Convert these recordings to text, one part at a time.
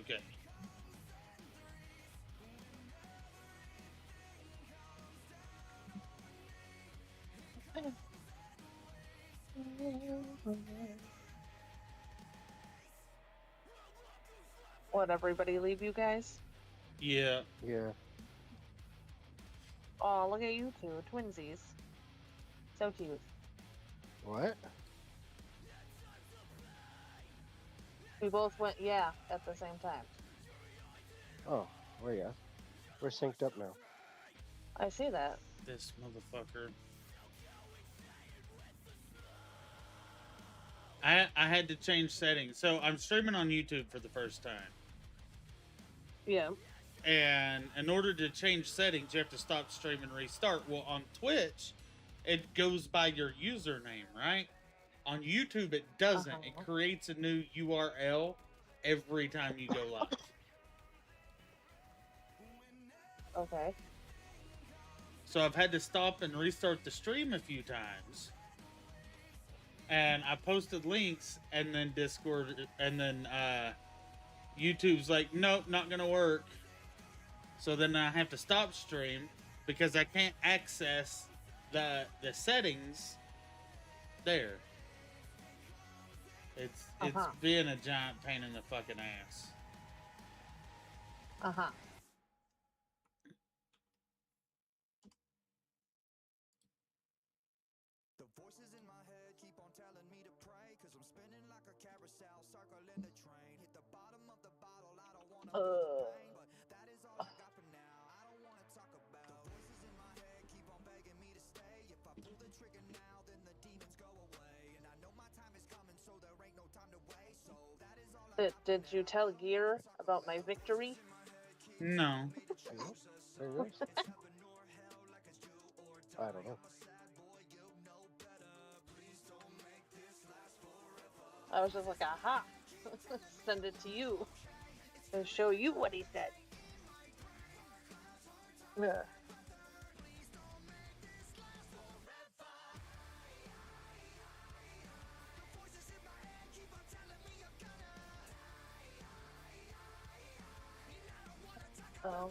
Okay. What, everybody leave you guys? Yeah. Yeah. Oh, look at you two, twinsies. So cute. What? We both went, yeah, at the same time. Oh, well, yeah. We're synced up now. I see that. This motherfucker. I had to change settings. So I'm streaming on YouTube for the first time. Yeah. And in order to change settings, you have to stop stream and restart. Well, on Twitch, it goes by your username, right? On YouTube, it doesn't. It creates a new URL every time you go live. Okay. So I've had to stop and restart the stream a few times. And I posted links, and then Discord, and then YouTube's like, nope, not gonna work. So then I have to stop stream because I can't access the settings there. It's being a giant pain in the fucking ass. The voices in my head keep on telling me to pray, cause I'm spinning like a carousel, circling the train. Hit the bottom of the bottle, I don't wanna feel the pain, but that is all I got for now. I don't wanna talk about the voices in my head keep on begging me to stay. If I pull the trigger now, then the demons go away. And I know my time is coming, so there ain't no time to waste. So that is all I got. Did you tell Gear about my victory? No. I don't know. I was just like, aha! Send it to you. And show you what he said. Yeah. Oh.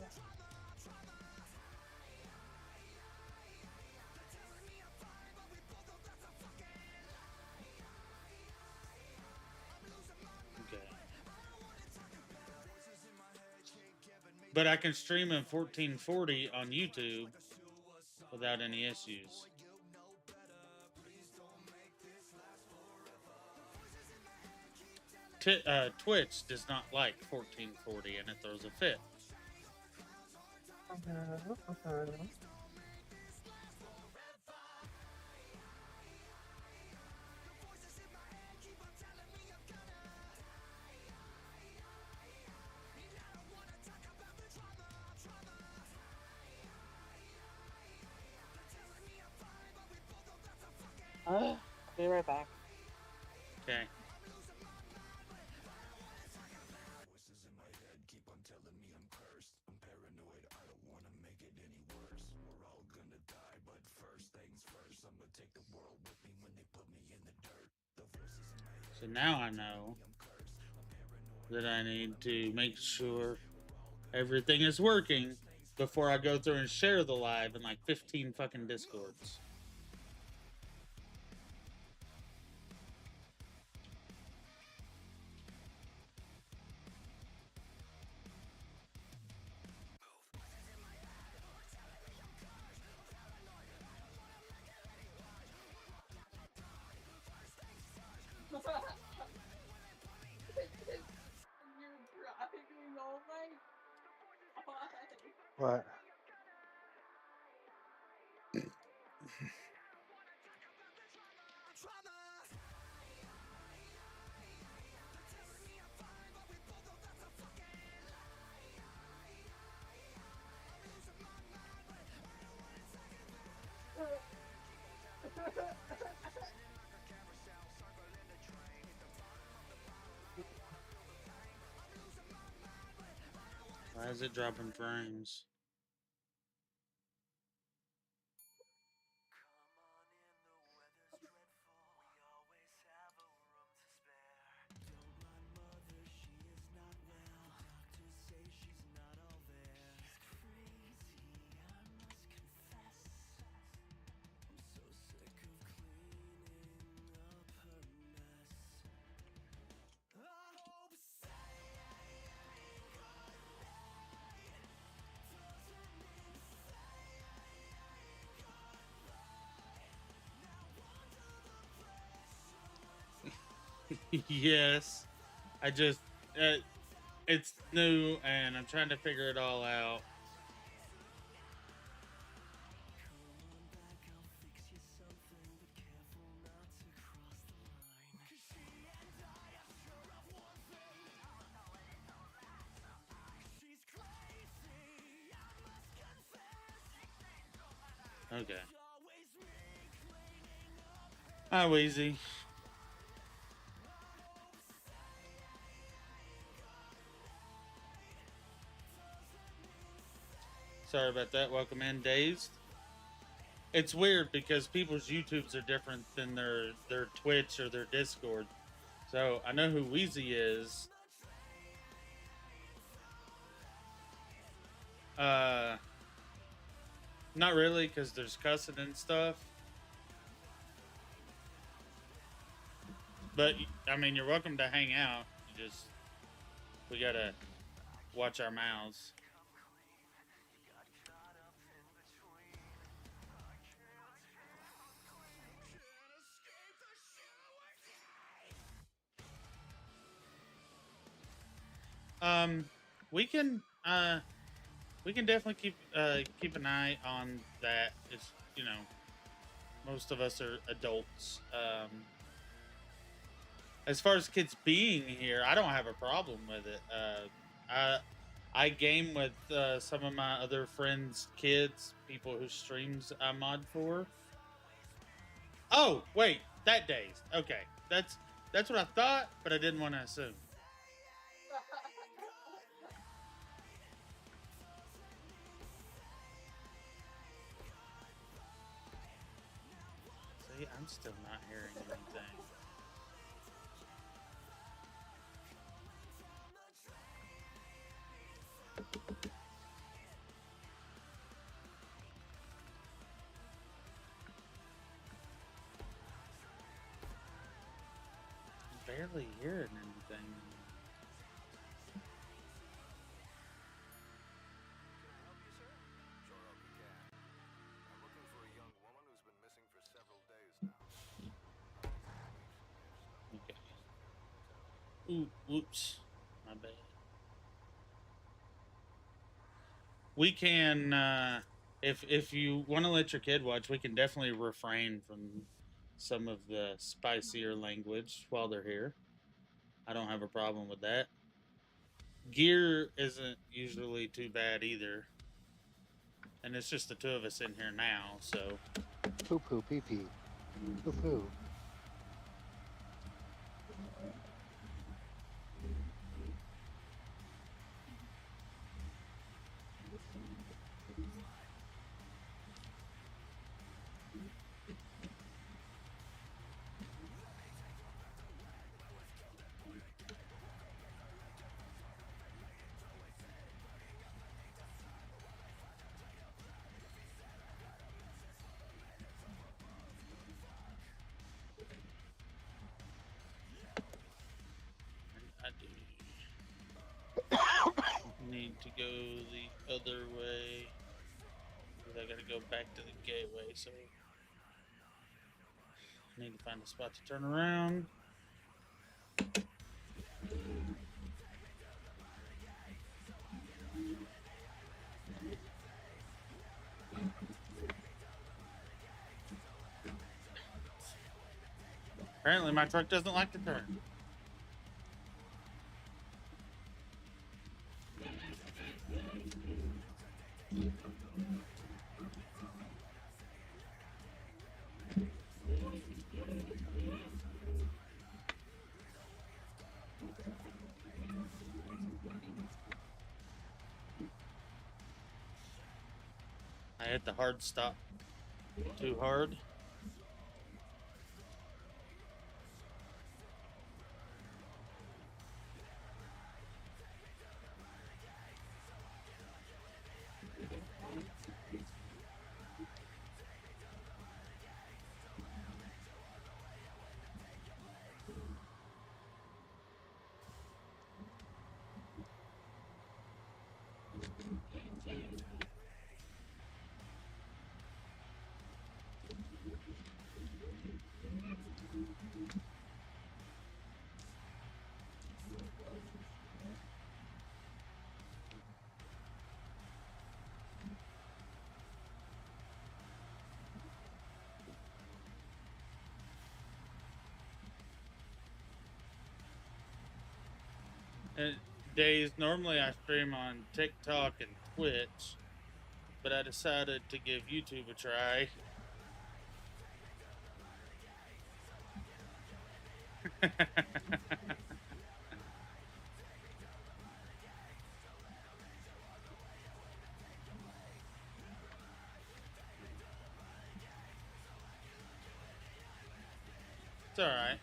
But I can stream in 1440 on YouTube without any issues. Twitch does not like 1440 and it throws a fit. Be right back. Okay. Voices in my head keep on telling me I'm cursed. I'm paranoid, I don't wanna make it any worse. We're all gonna die, but first things first, I'm gonna take the world with me when they put me in the dirt. The voices in my head. So now I know that I need to make sure everything is working before I go through and share the live in like 15 fucking Discords. What? Why is it dropping frames? Yes, I just it's new and I'm trying to figure it all out. Okay. Hi, Wheezy. Sorry about that. Welcome in, Dazed. It's weird because people's YouTubes are different than their Twitch or their Discord. So I know who Wheezy is. Uh, Not really, because there's cussing and stuff. But I mean, you're welcome to hang out. We gotta watch our mouths. Um, we can definitely keep an eye on that. It's, most of us are adults. As far as kids being here, I don't have a problem with it. I game with some of my other friends' kids, people whose streams I mod for. Oh, wait, that Dazed. Okay, that's what I thought, but I didn't want to assume. See, I'm still not hearing anything. I'm barely hearing anything. Okay. Ooh, whoops. My bad. We can, if you want to let your kid watch, we can definitely refrain from some of the spicier language while they're here. I don't have a problem with that. Gear isn't usually too bad either. And it's just the two of us in here now, so. Poo poo pee pee. Poo poo. I do need to go the other way. Because I gotta go back to the gateway, so. I need to find a spot to turn around. Apparently, my truck doesn't like to turn. I hit the hard stop too hard. And days, normally I stream on TikTok and Twitch, but I decided to give YouTube a try. It's alright.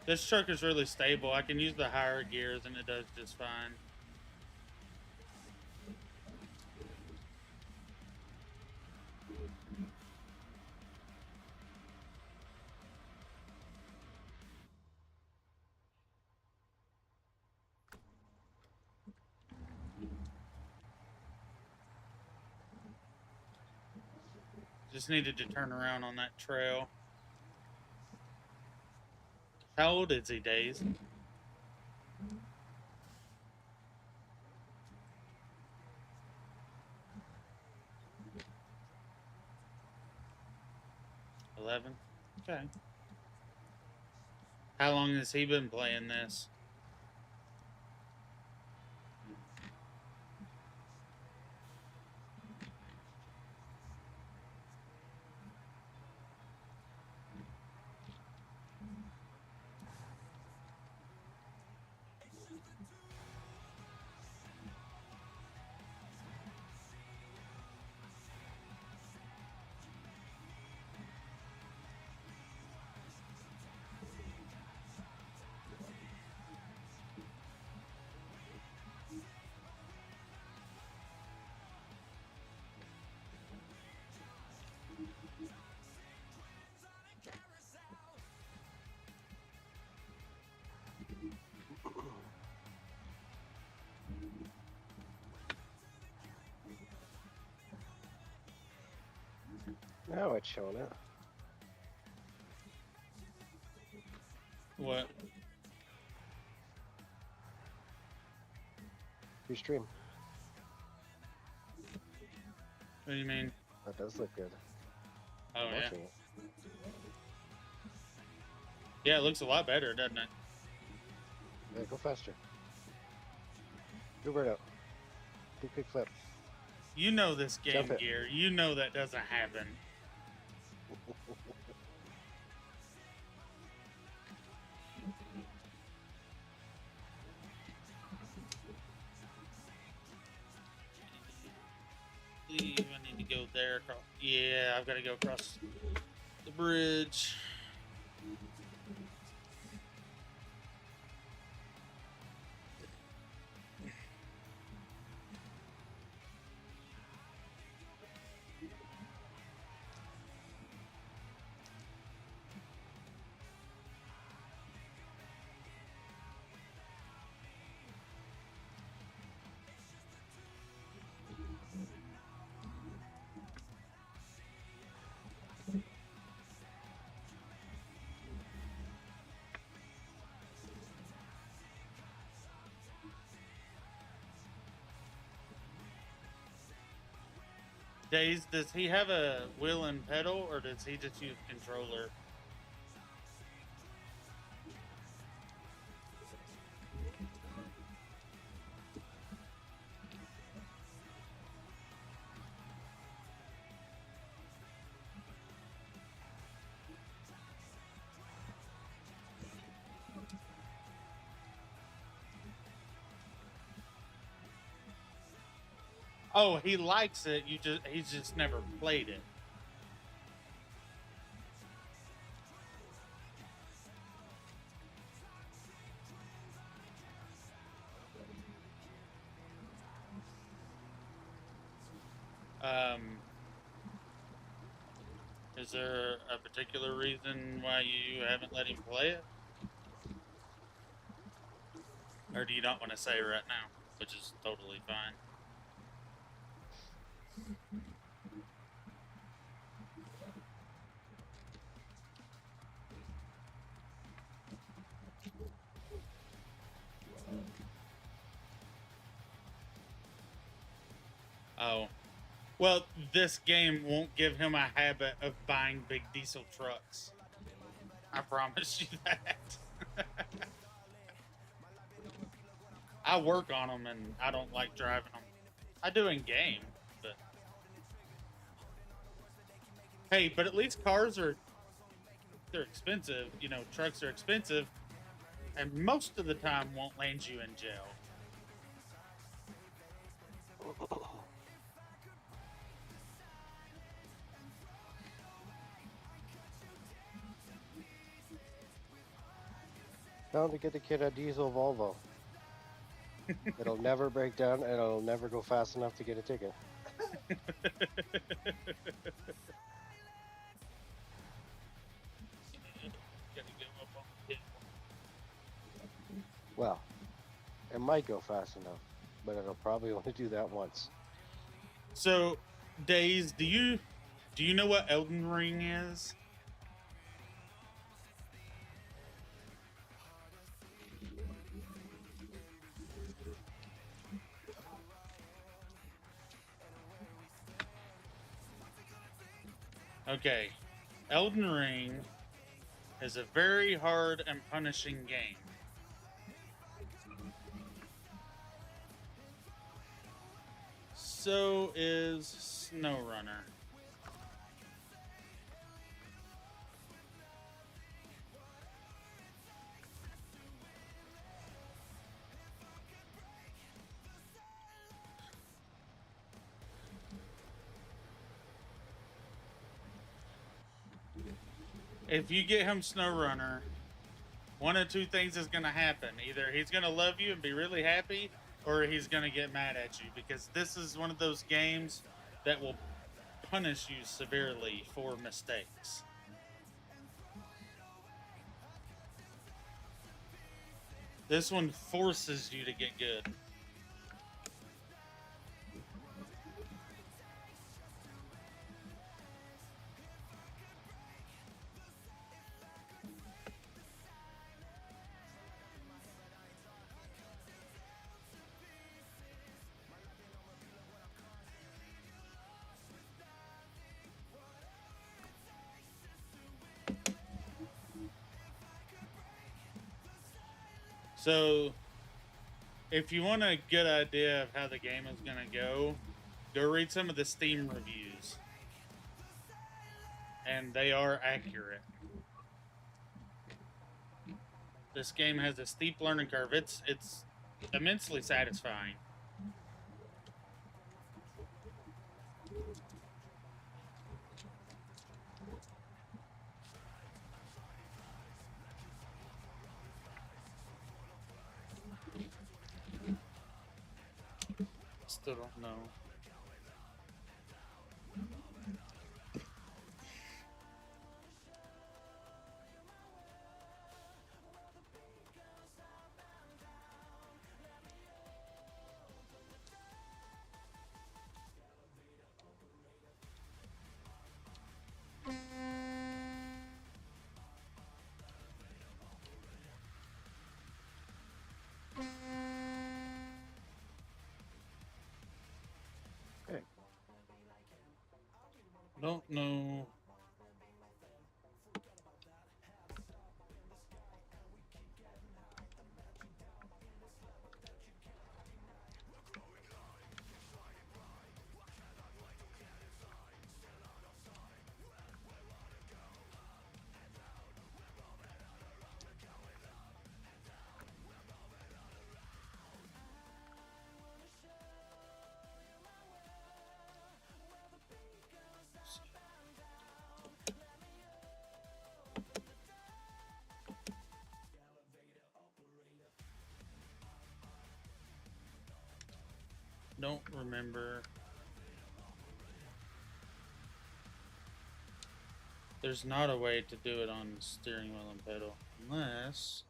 This truck is really stable. I can use the higher gears and it does just fine. Just needed to turn around on that trail. How old is he, Days? $11? Okay. How long has he been playing this? Now it's showing it. What? Your stream. What do you mean? That does look good. Oh, I'm yeah. watching it. Yeah, it looks a lot better, doesn't it? Yeah, go faster. Go right out. Do quick flip. You know this game Jump it. gear. You know that doesn't happen. I need to go there. Yeah, I've got to go across the bridge. Days, does he have a wheel and pedal, or does he just use controller? Oh, he likes it. He's just never played it. Is there a particular reason why you haven't let him play it? Or do you not want to say right now? Which is totally fine. Oh. Well, this game won't give him a habit of buying big diesel trucks. I promise you that. I work on them, and I don't like driving them. I do in game, but hey, but at least cars they're expensive. You know, trucks are expensive, and most of the time won't land you in jail. Tell him to get the kid a diesel Volvo. It'll never break down and it'll never go fast enough to get a ticket. Well, it might go fast enough, but it'll probably only do that once. So, Days, do you know what Elden Ring is? Okay, Elden Ring is a very hard and punishing game. So is Snowrunner. If you get him Snowrunner, one of two things is going to happen. Either he's going to love you and be really happy, or he's going to get mad at you, because this is one of those games that will punish you severely for mistakes. This one forces you to get good. So, if you want a good idea of how the game is going to go read some of the Steam reviews. And they are accurate. This game has a steep learning curve. It's immensely satisfying. Still don't know. Okay. Don't know. Don't remember. There's not a way to do it on steering wheel and pedal unless.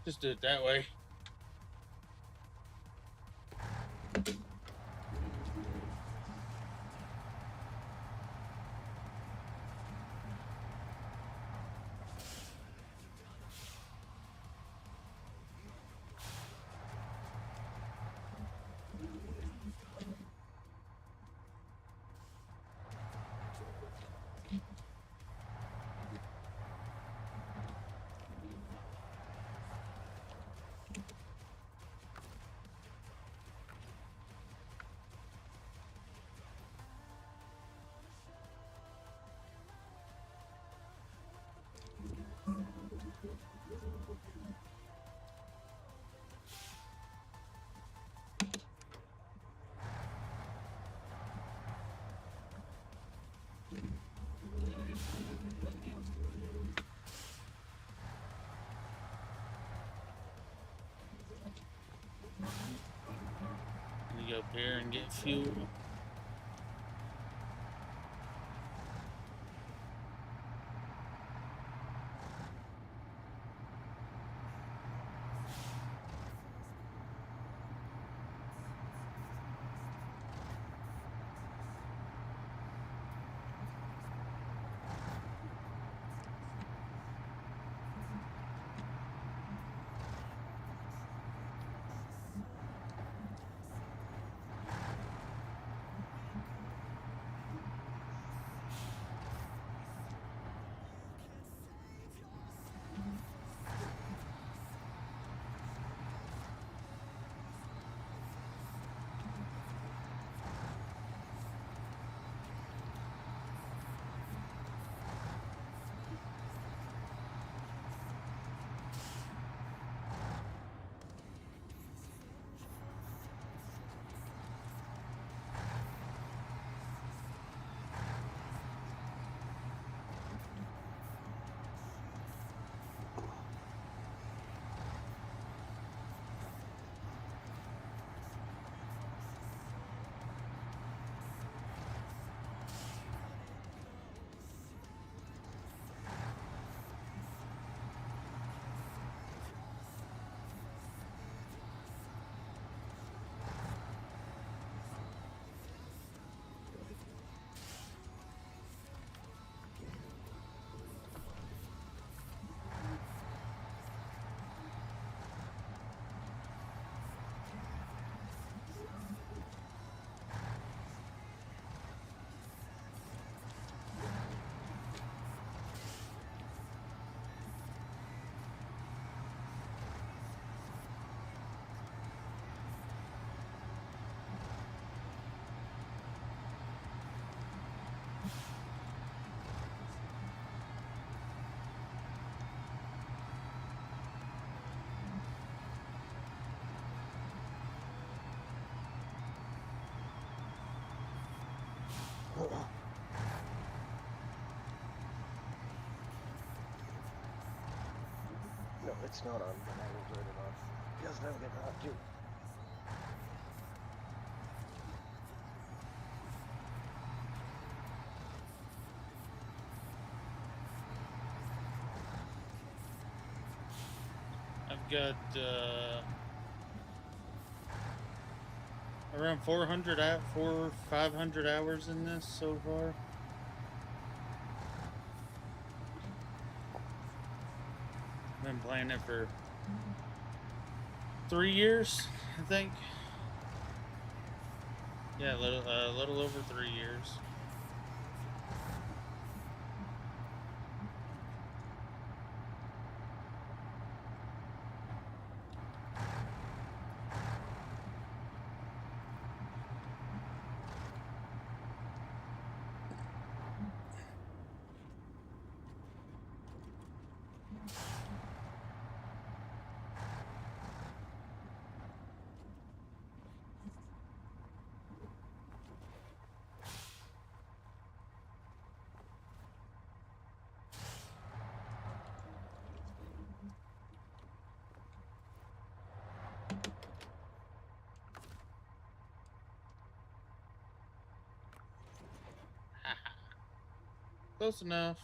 Just do it that way. up here and get fuel. No, it's not on, but I will turn it on. Because I'm getting hot too. I've got around 500 hours in this so far. Been playing it for 3 years, I think. Yeah, a little over 3 years. Close enough.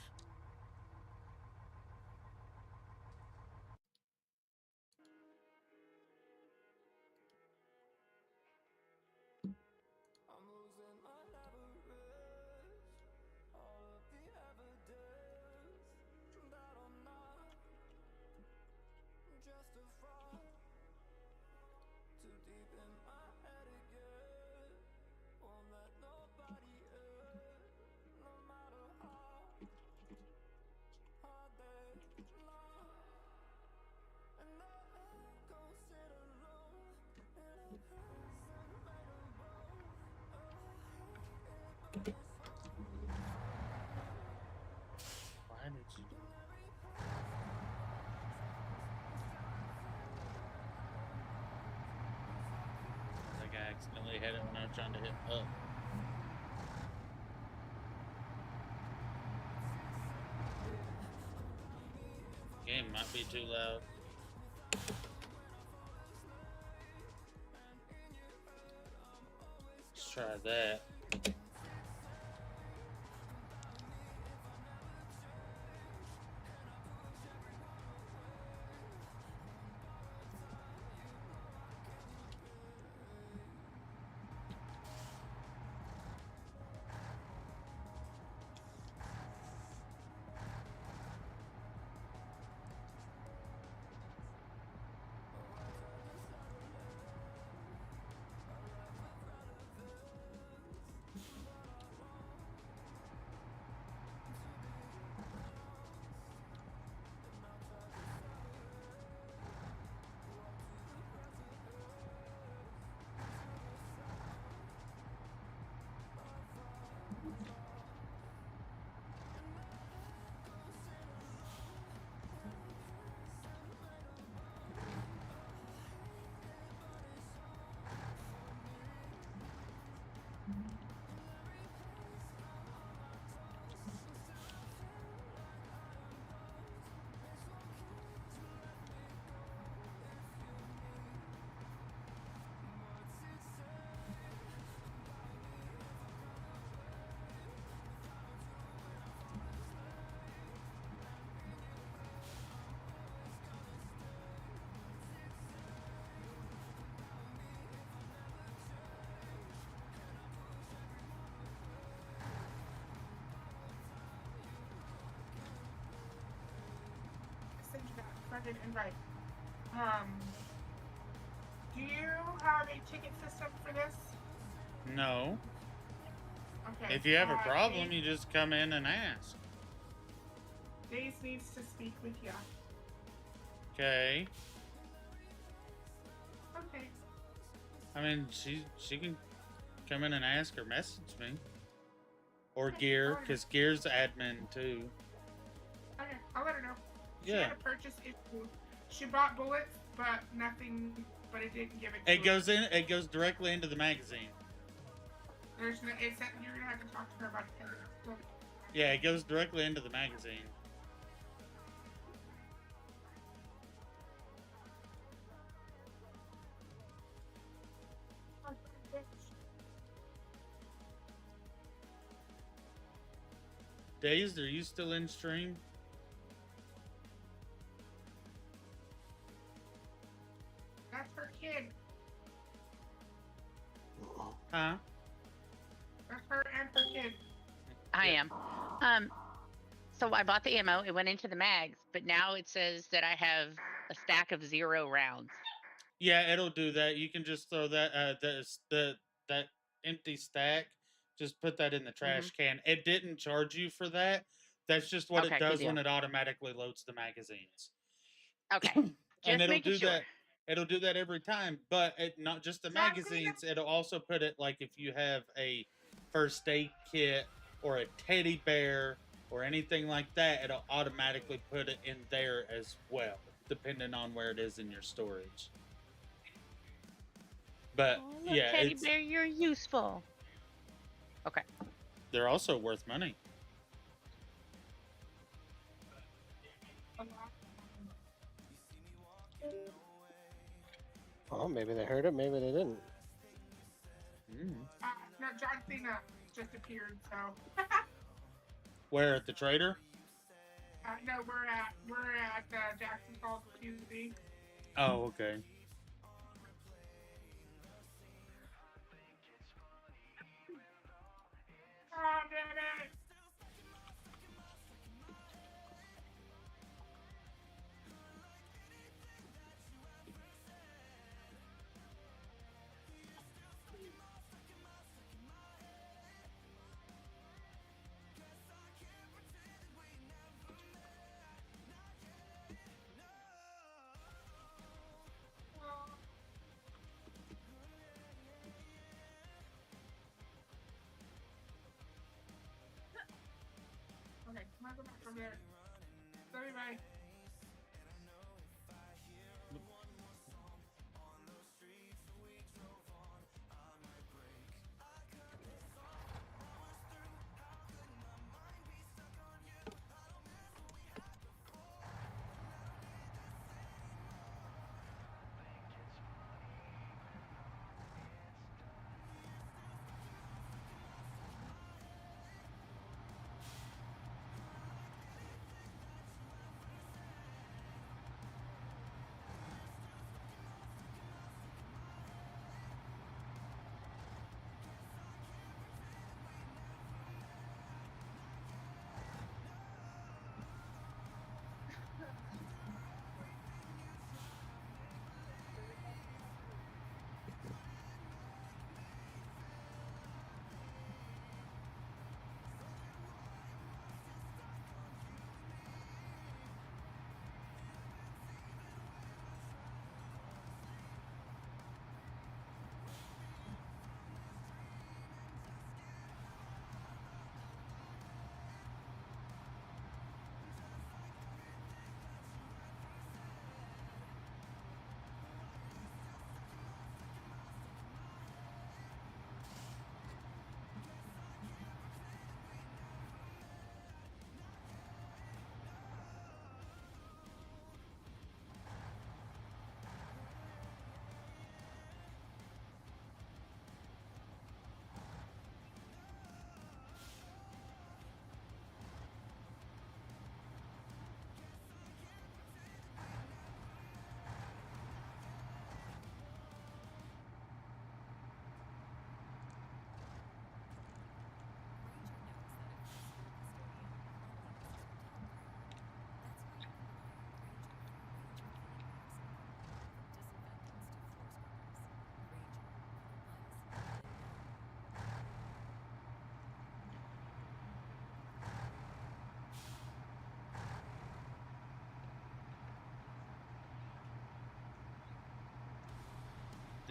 I'm losing my leverage. All of the evidence that I'm not just a fraud. Too deep in my head again. Won't let nobody in, no matter how hard they lie. And I go sit alone in a prison made of bone. Oh, I hate it, but it's Why did you do that? I think I accidentally hit it when I was trying to hit up. Game might be too loud. try that. Send you that friended invite. Do you have a ticket system for this? No. Okay. If you have a problem, you just come in and ask. Days needs to speak with you. Okay. Okay. I mean, she can come in and ask or message me. Or Okay, Gear, I'll let her because Gear's admin too. Okay, I'll let her know. She Yeah. had a purchase issue. She bought bullets, but nothing. But it didn't give it. To It her. goes in. It goes directly into the magazine. There's no. It's that you're gonna have to talk to her about it. So, Yeah, it goes directly into the magazine. Dazed, are you still in stream? that's her kid. Huh? That's her and her kid. I am. So I bought the ammo. It went into the mags, but now it says that I have a stack of 0 rounds. Yeah, it'll do that. You can just throw that that empty stack. Just put that in the trash can. It didn't charge you for that. That's just what Okay, it good does when deal. it automatically loads the magazines. Okay, And just it'll making do sure. that. It'll do that every time, but it not just the magazines. It'll also put it like if you have a first aid kit or a teddy bear or anything like that, it'll automatically put it in there as well, depending on where it is in your storage. But Oh, look, yeah, teddy bear, you're useful. Okay. they're also worth money. Oh, maybe they heard it, maybe they didn't. No, John Cena just appeared. So. Where at the trader? No, we're at Jackson Falls QZ. Oh, okay. Oh, damn it! Okay, come on, go back over there. Sorry, bye.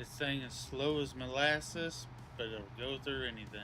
This thing is slow as molasses, but it'll go through anything.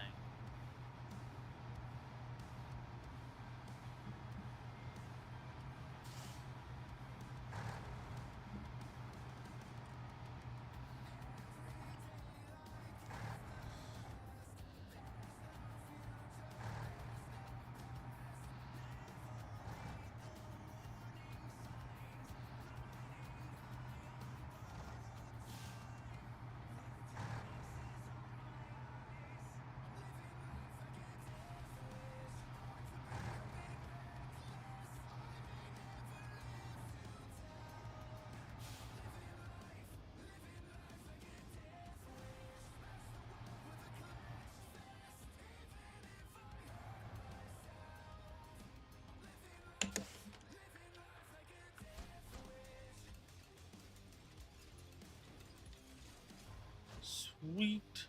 Sweet.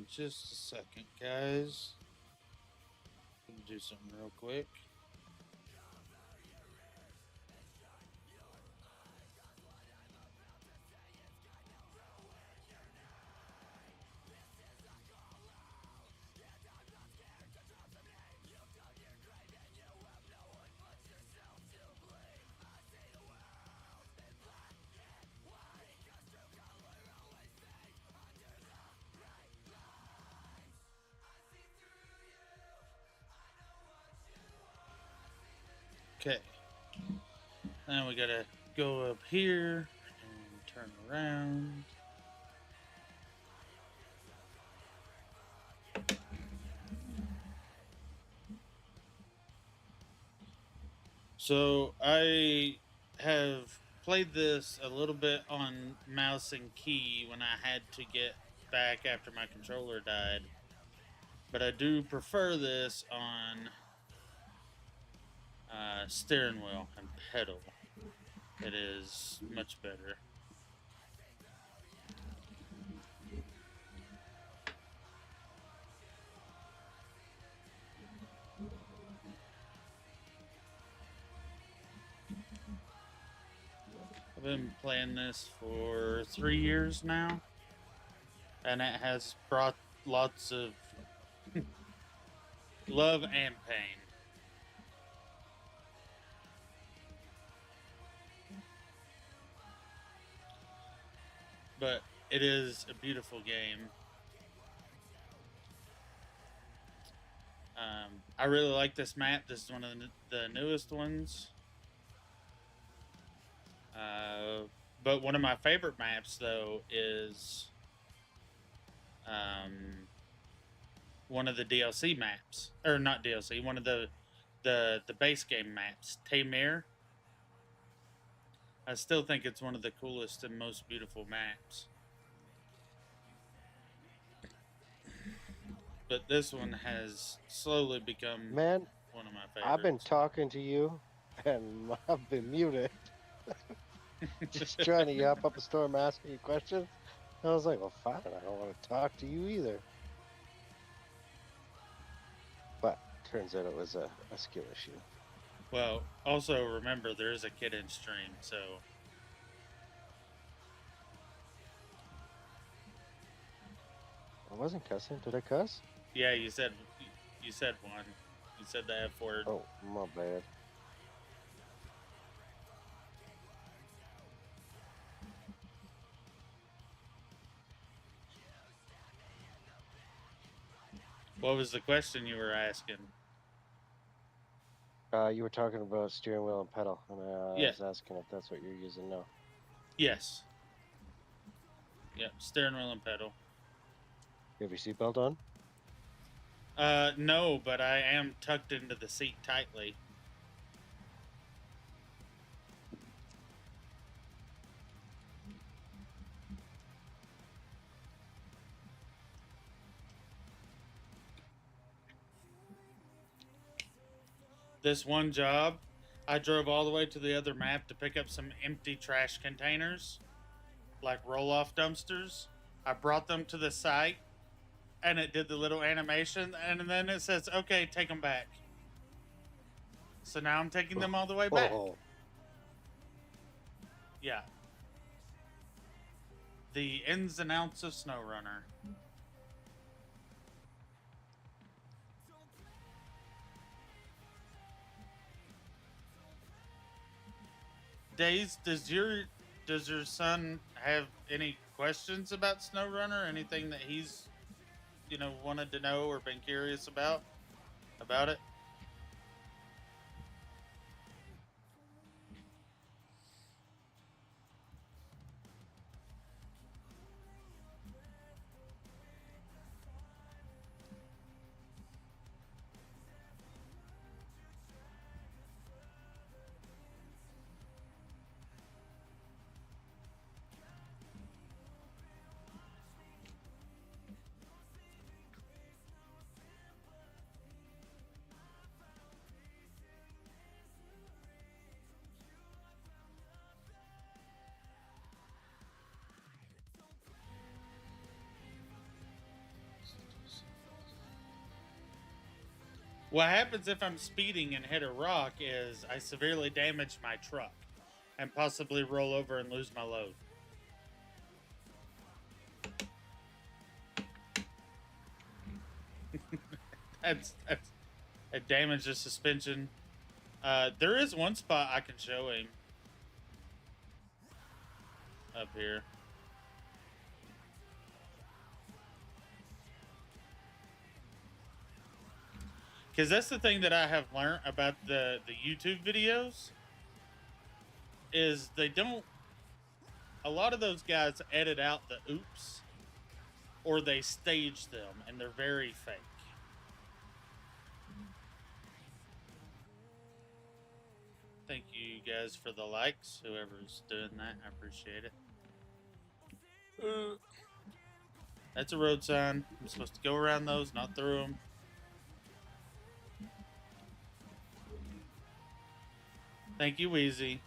just a second, guys. Let me do something real quick. Okay. Now we gotta go up here and turn around. So I have played this a little bit on mouse and key when I had to get back after my controller died. But I do prefer this on steering wheel and pedal. It is much better. I've been playing this for 3 years now, and it has brought lots of love and pain. But it is a beautiful game. I really like this map. This is one of the newest ones. But one of my favorite maps, though, is one of the DLC maps, or not DLC, one of the base game maps, Tamir. I still think it's one of the coolest and most beautiful maps. But this one has slowly become Man, one of my favorites. I've been talking to you, and I've been muted. Just trying to yap up a storm asking you questions. I was like, well, fine, I don't want to talk to you either. But turns out it was a skill issue. Well, also remember there is a kid in stream, so I wasn't cussing. Did I cuss? yeah, you said one. You said the F word. Oh, my bad. What was the question you were asking? You were talking about steering wheel and pedal, and I Yeah. was asking if that's what you're using now. Yes. Yep, steering wheel and pedal. You have your seatbelt on? No, but I am tucked into the seat tightly. This one job, I drove all the way to the other map to pick up some empty trash containers, like roll-off dumpsters. I brought them to the site, and it did the little animation, and then it says, okay, take them back. So now I'm taking them all the way back. Oh, Yeah. The ins and outs of Snowrunner. Days, does your son have any questions about Snowrunner? Anything that he's, wanted to know or been curious about it? What happens if I'm speeding and hit a rock is I severely damage my truck and possibly roll over and lose my load. that's a damage the suspension. There is one spot I can show him up here. Because that's the thing that I have learned about the YouTube videos is they don't, a lot of those guys edit out the oops or they stage them and they're very fake. Thank you guys for the likes, whoever's doing that, I appreciate it. That's a road sign. I'm supposed to go around those, not through them. Thank you, Wheezy.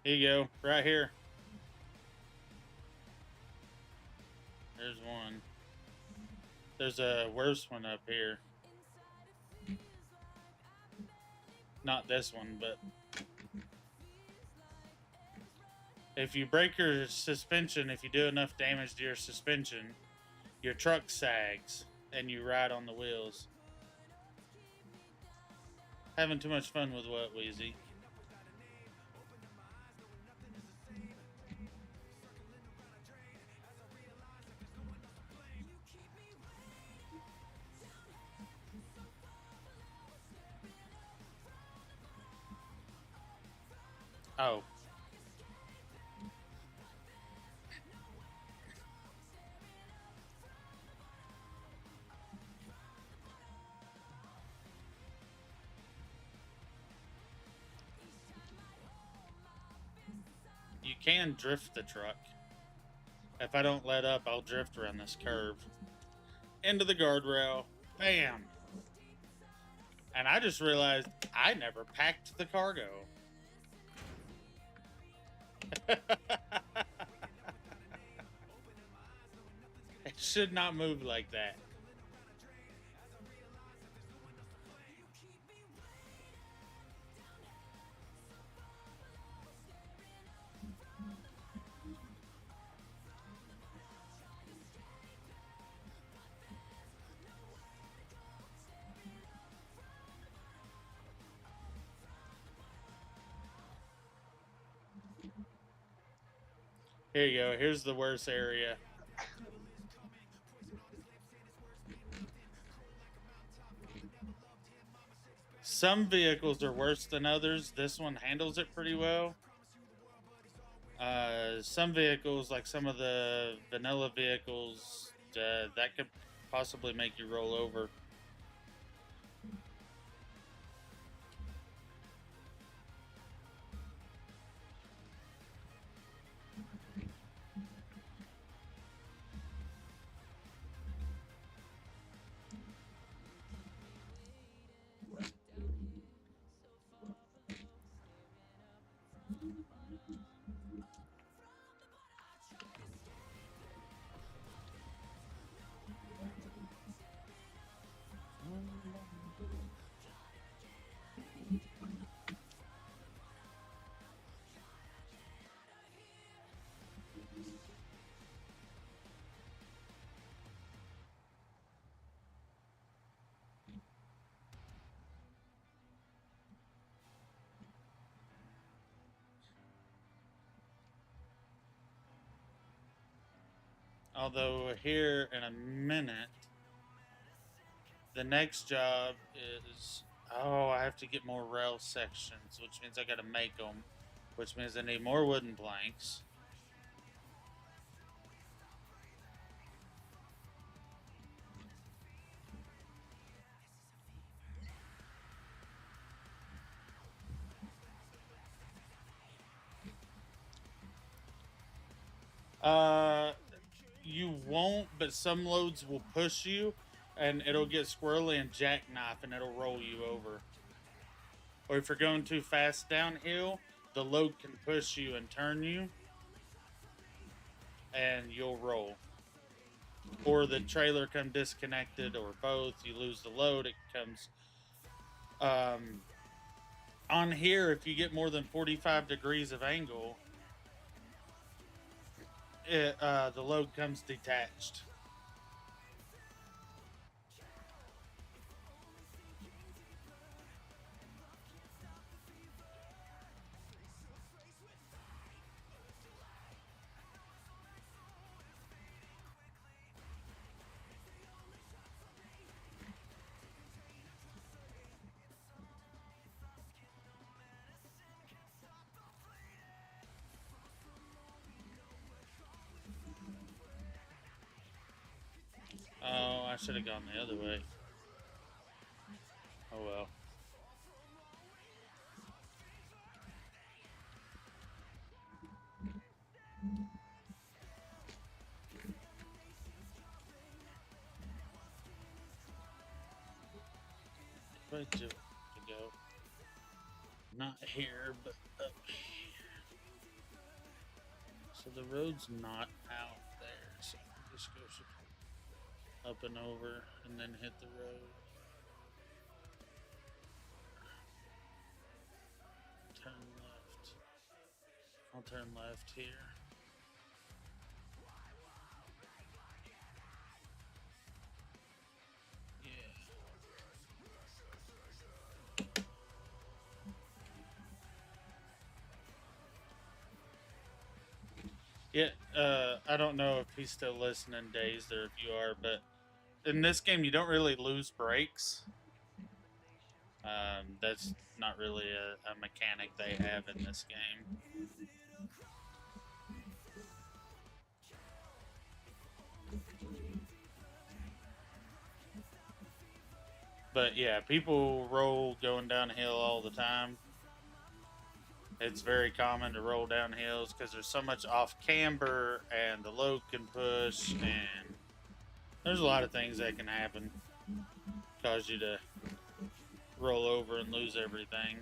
Here you go, right here. There's one. There's a worse one up here. Not this one, but if you break your suspension, if you do enough damage to your suspension, your truck sags and you ride on the wheels. Having too much fun with what, Wheezy? Oh. You can drift the truck. If I don't let up, I'll drift around this curve. Into the guardrail. Bam! And I just realized I never packed the cargo. It should not move like that. Here you go. Here's the worst area. Some vehicles are worse than others. This one handles it pretty well. Some vehicles, like some of the vanilla vehicles, that could possibly make you roll over. Although here in a minute, the next job is, oh, I have to get more rail sections, which means I got to make them, which means I need more wooden planks. You won't, but some loads will push you, and it'll get squirrely and jackknife, and it'll roll you over. Or if you're going too fast downhill, the load can push you and turn you, and you'll roll. Or the trailer come disconnected, or both. You lose the load. It comes. On here, if you get more than 45 degrees of angle, the load comes detached. Oh, I should have gone the other way. Oh well. Where to go? Not here, but up here. So the road's not out there, so I just go up and over and then hit the road. Turn left. I'll turn left here. Yeah, I don't know if he's still listening, Dazed, or if you are, but in this game you don't really lose brakes. That's not really a mechanic they have in this game. But yeah, people roll going downhill all the time. It's very common to roll down hills because there's so much off camber and the load can push, and there's a lot of things that can happen. Cause you to roll over and lose everything.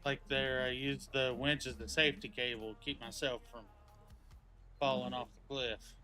Like there, I used the winch as the safety cable to keep myself from falling off the cliff.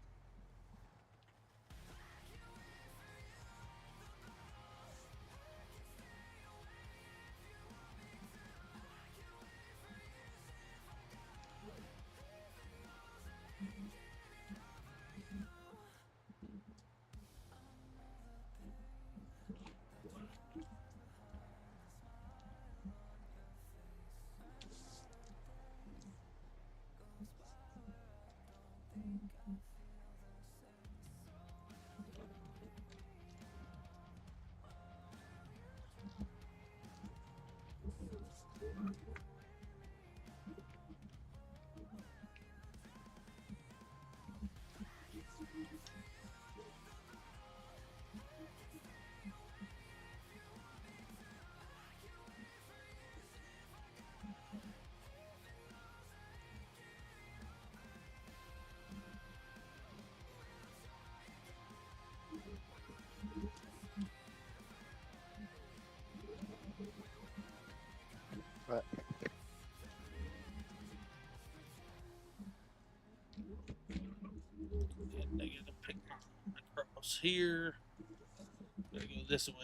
But And I gotta pick my across here. Gotta go this way.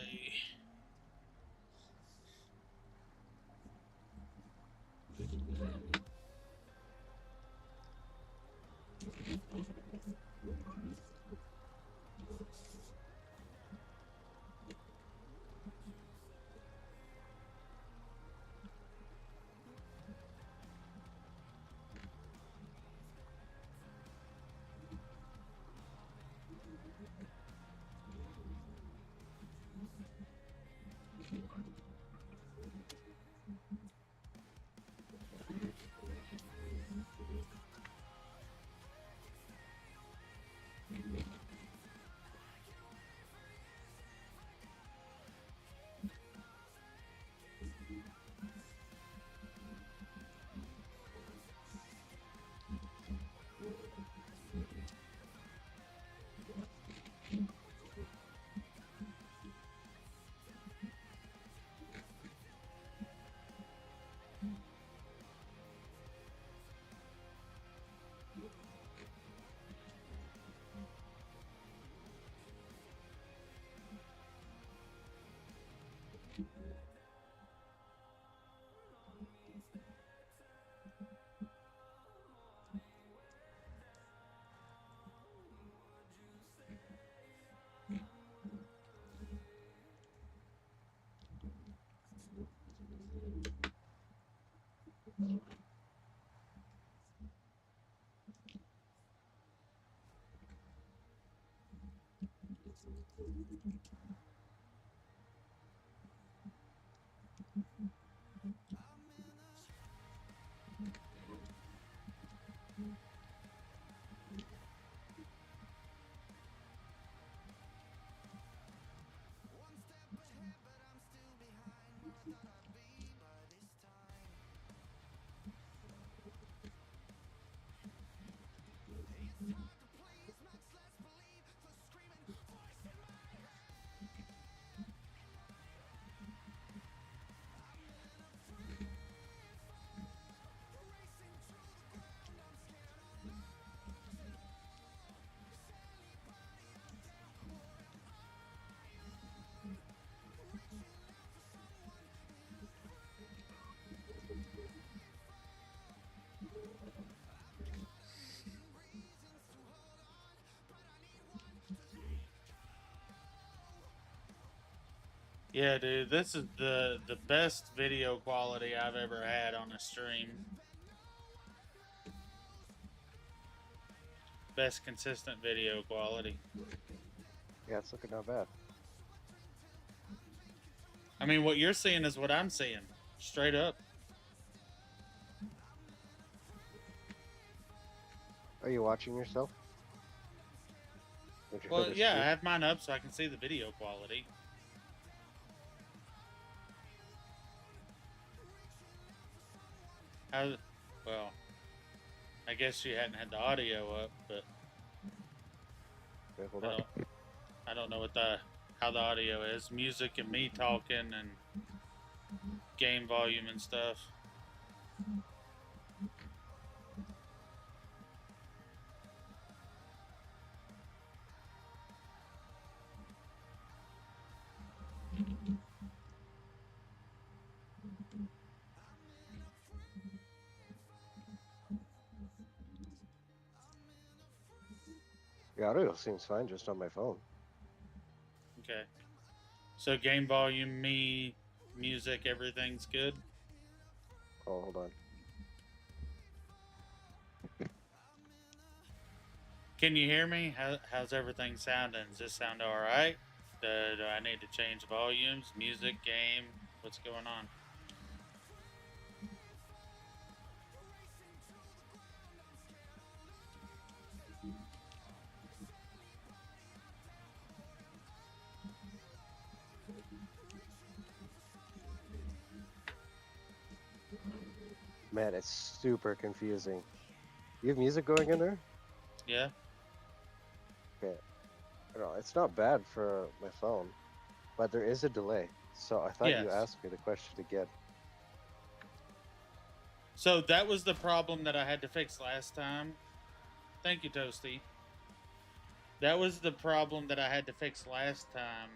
Yeah, dude, this is the best video quality I've ever had on a stream. Best consistent video quality. Yeah, it's looking not bad. I mean, what you're seeing is what I'm seeing, straight up. Are you watching yourself? Don't you Well, go to yeah, I sleep? have mine up so I can see the video quality. How? Well, I guess you hadn't had the audio up, but Okay, hold I on. don't know what how the audio is. Music and me talking and game volume and stuff. The audio seems fine just on my phone. Okay. So game volume, me, music, everything's good. Oh, hold on. Can you hear me? How's everything sounding? Does this sound all right? Do I need to change volumes, music, game? What's going on? Man, it's super confusing. You have music going in there? Yeah. Okay. I don't know, it's not bad for my phone, but there is a delay. So I thought you Yes. asked me the question again. So that was the problem that I had to fix last time. Thank you, Toasty. That was the problem that I had to fix last time.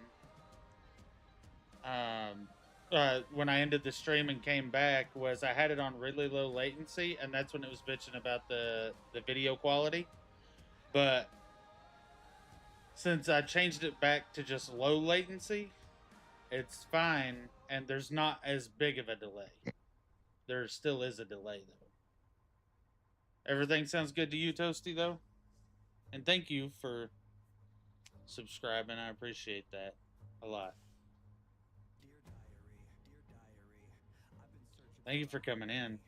When I ended the stream and came back, was I had it on really low latency, and that's when it was bitching about the video quality. But since I changed it back to just low latency, it's fine, and there's not as big of a delay. There still is a delay, though. Everything sounds good to you, Toasty, though? And thank you for subscribing. I appreciate that a lot. Thank you for coming in.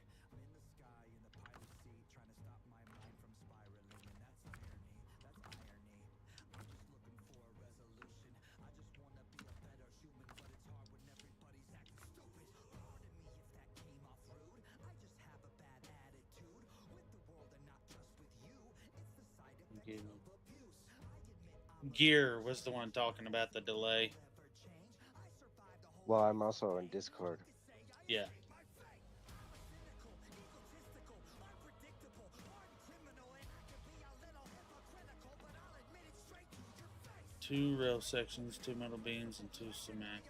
Gear was the one talking about the delay. Well, I'm also on Discord. Yeah. Two rail sections, 2 metal beams, and 2 cement.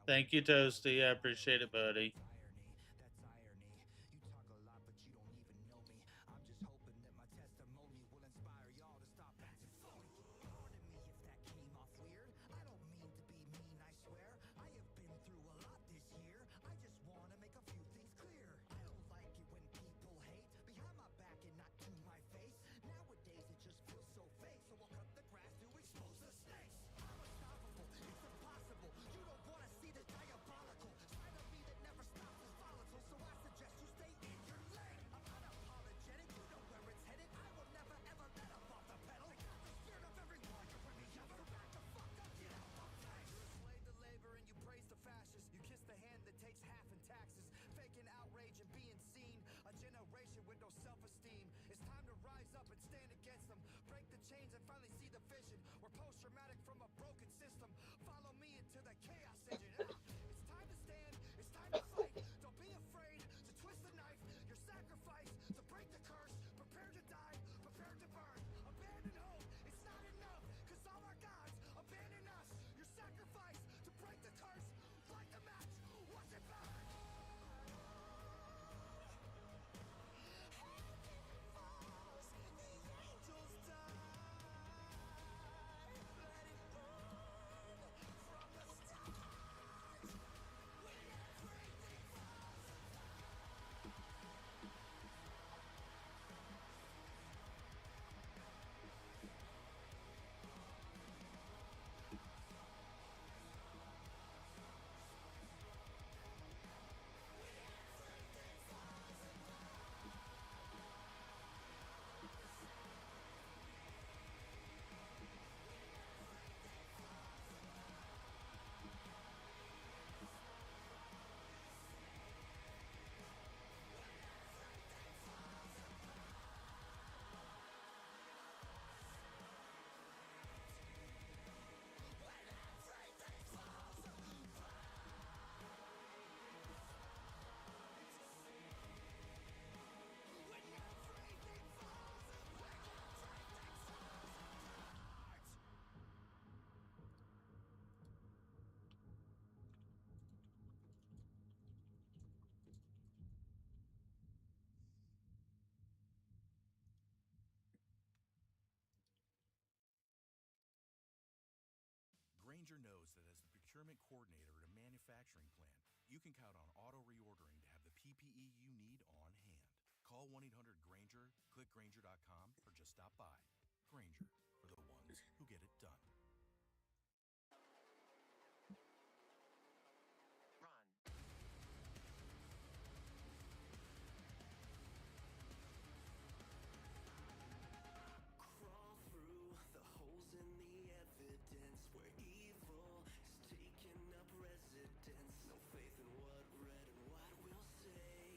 Thank you, Toasty. I appreciate it, buddy. traumatic from a broken system. Follow me into the chaos engine. It's time to stand, it's time to fight. Don't be afraid to twist the knife. Your sacrifice to break the curse. Prepare to die, prepare to burn. Abandon hope, it's not enough. Cause all our gods abandon us. Your sacrifice to break the curse. Light the match, watch it burn. Granger knows that as the procurement coordinator at a manufacturing plant, you can count on auto reordering to have the PPE you need on hand. Call 1-800-GRANGER, click Granger.com, or just stop by. Granger, for the ones who get it done. Crawl through the holes in the evidence where evil is taking up residence. No faith in what red and white will say.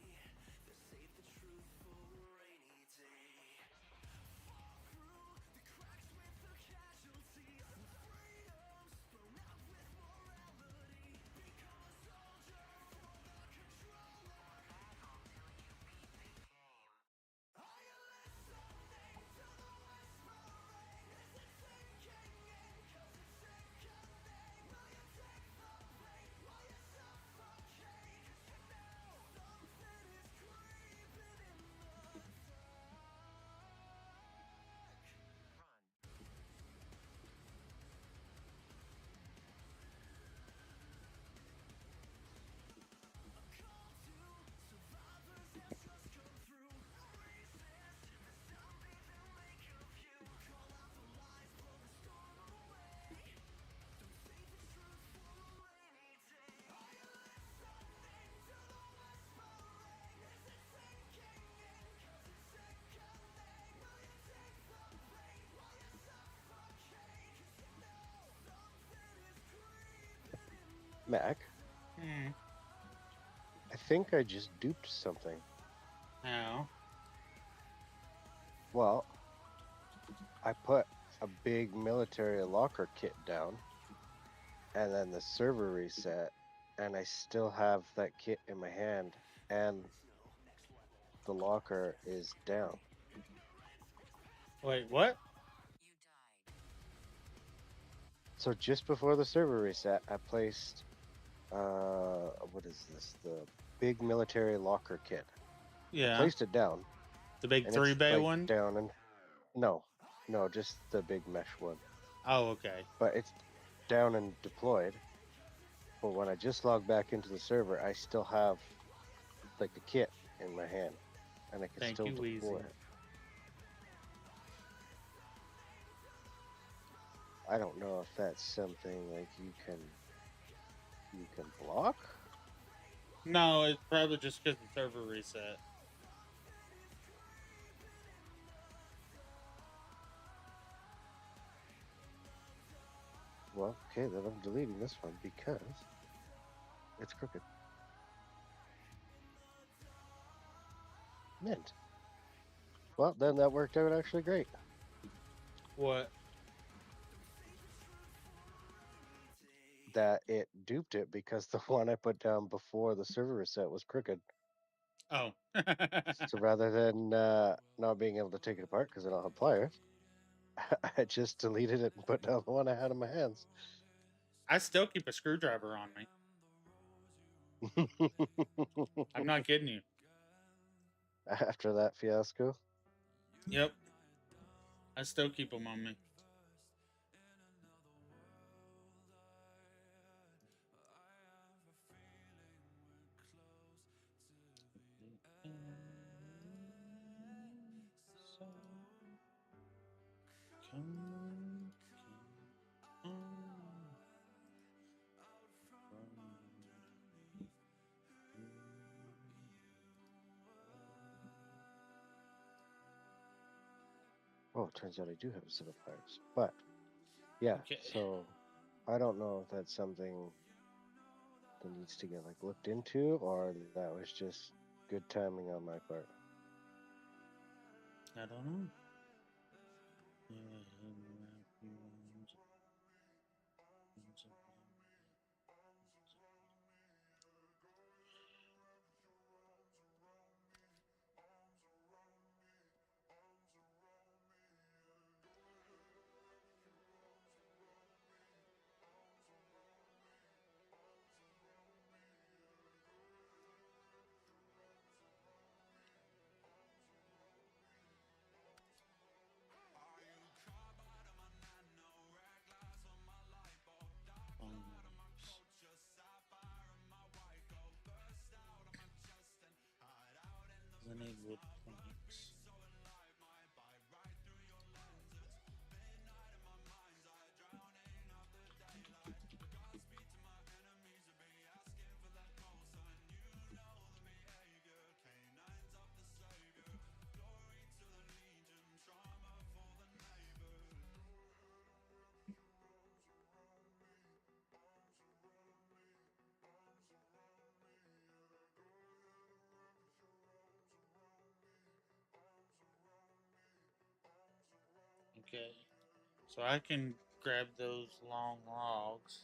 They save the truth for a rainy day. Fall through the cracks with the casualties. Freedom's thrown out with morality. Become a soldier for the controller. Are you listening to the whispering? Is it sinking in? 'Cause it's sickening. Will you take the bait? Will you suffocate? 'Cause you know something is creeping in the dark. A call to survivors has just come through. Resist the zombies and make a few. Call out the lies, blow the storm away. Don't save the truth for a rainy day. Are you listening to the whispering? Is it sinking in? 'Cause it's sickening. Will you take the bait? Will you suffocate? 'Cause you know something is creeping in the Mac, Hmm. I think I just duped something. How? Well, I put a big military locker kit down, and then the server reset, and I still have that kit in my hand, and the locker is down. Wait, what? So just before the server reset, I placed, what is this? The big military locker kit. Yeah. Placed it down, The big and 3-bay like one? down, and no, just the big mesh one. Oh, okay. But it's down and deployed. But when I just logged back into the server, I still have like the kit in my hand, and I can Thank still you, deploy Wheezy. it. I don't know if that's something like you can block. No, it's probably just because the server reset. Well, okay, then I'm deleting this one because it's crooked. Mint. Well, then that worked out actually great. What? that it duped it because the one I put down before the server reset was crooked. Oh. So rather than not being able to take it apart because I don't have pliers, I just deleted it and put down the one I had in my hands. I still keep a screwdriver on me. I'm not kidding you. After that fiasco. Yep. I still keep them on me. Oh, it turns out I do have a set of pliers. But yeah, Okay. so I don't know if that's something that needs to get like looked into or that was just good timing on my part. I don't know. I need wood planks. Okay. So I can grab those long logs.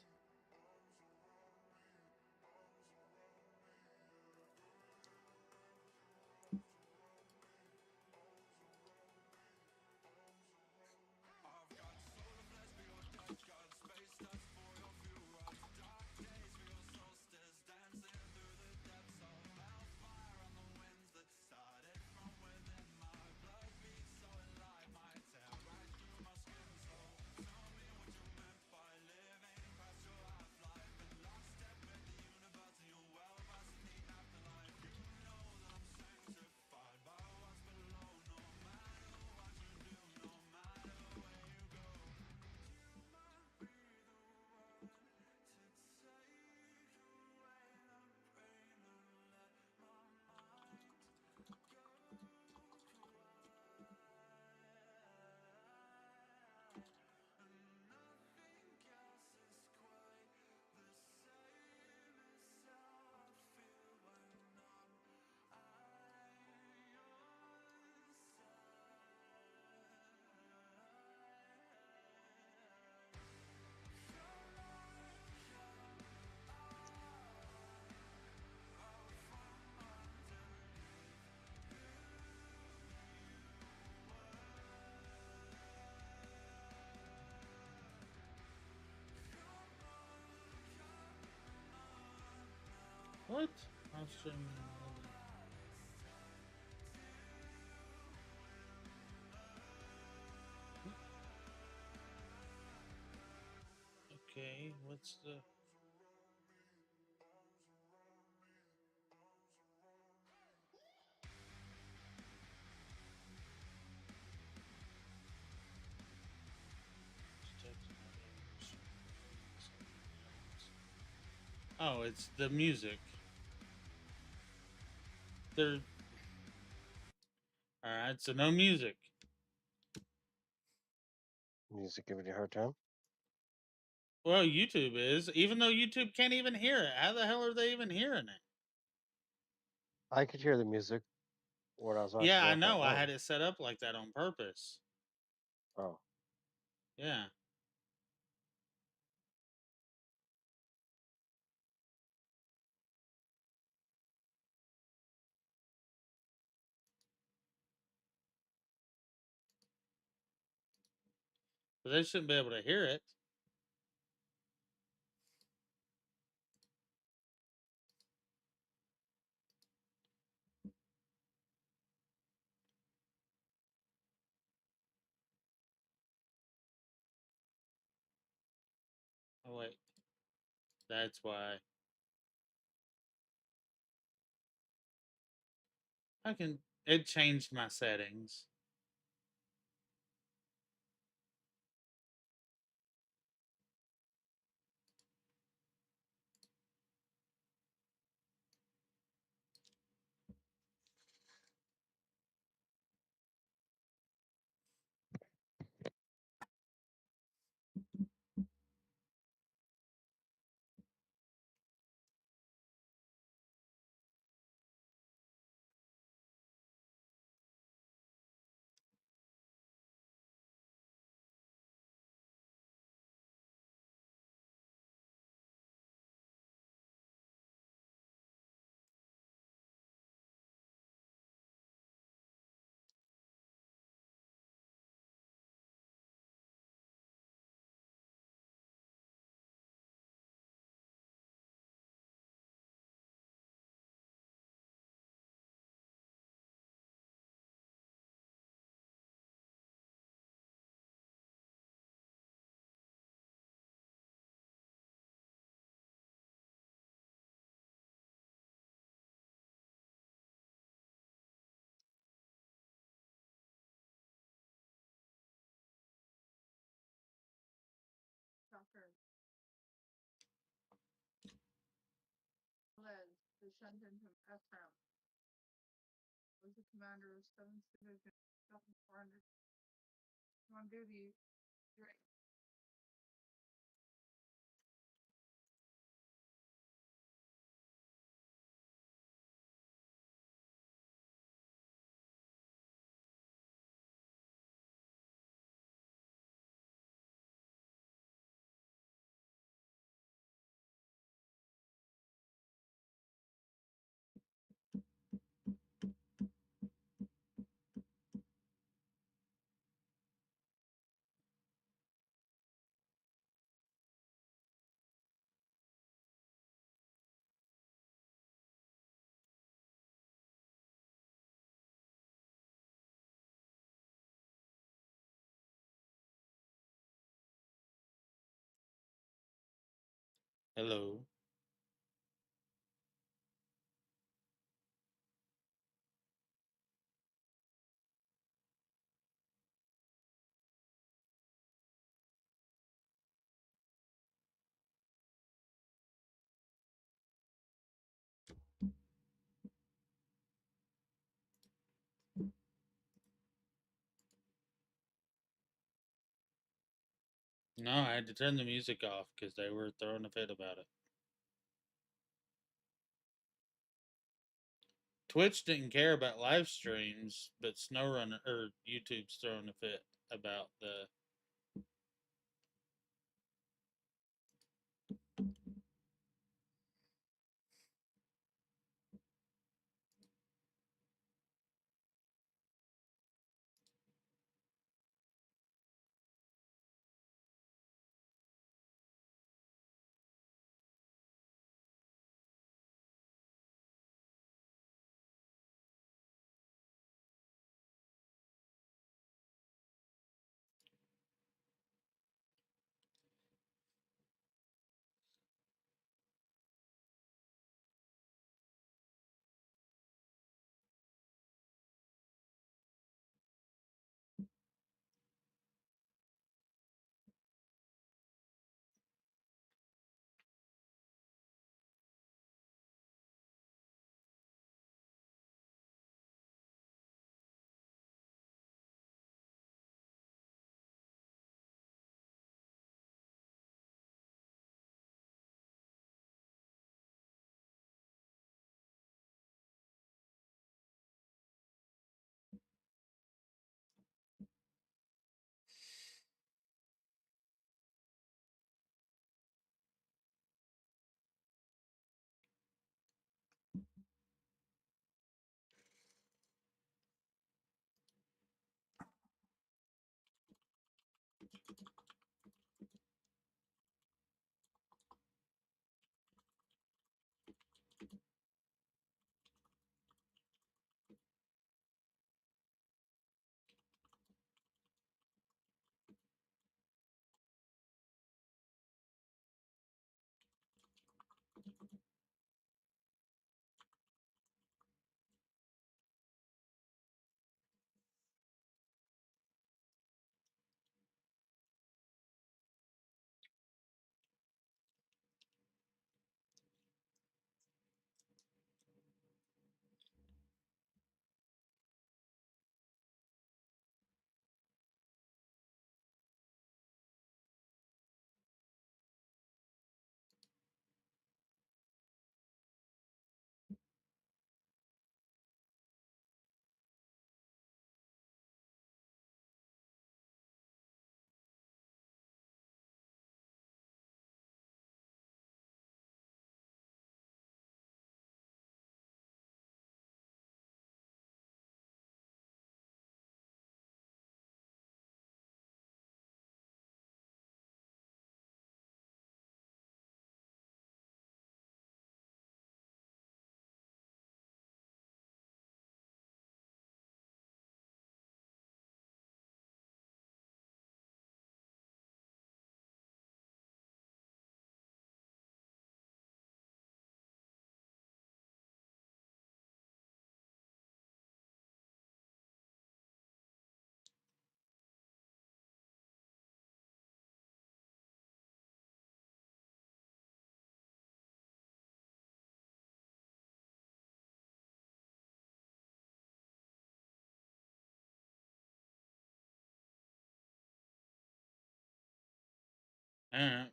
What? I'll stream. Okay, what's the... Oh, it's the music. There. All right, so no music. Music giving you a hard time? Well, YouTube is, even though YouTube can't even hear it. How the hell are they even hearing it? I could hear the music when I was watching Yeah, I off my know. I phone. had it set up like that on purpose. Oh. Yeah. But they shouldn't be able to hear it. Oh wait, that's why. I can. It changed my settings. Dr. Liz, the Shenton from Ephraim, was the commander of 7th Division, 400. On duty, during Hello. No, I had to turn the music off because they were throwing a fit about it. Twitch didn't care about live streams, but Snowrunner or YouTube's throwing a fit about the.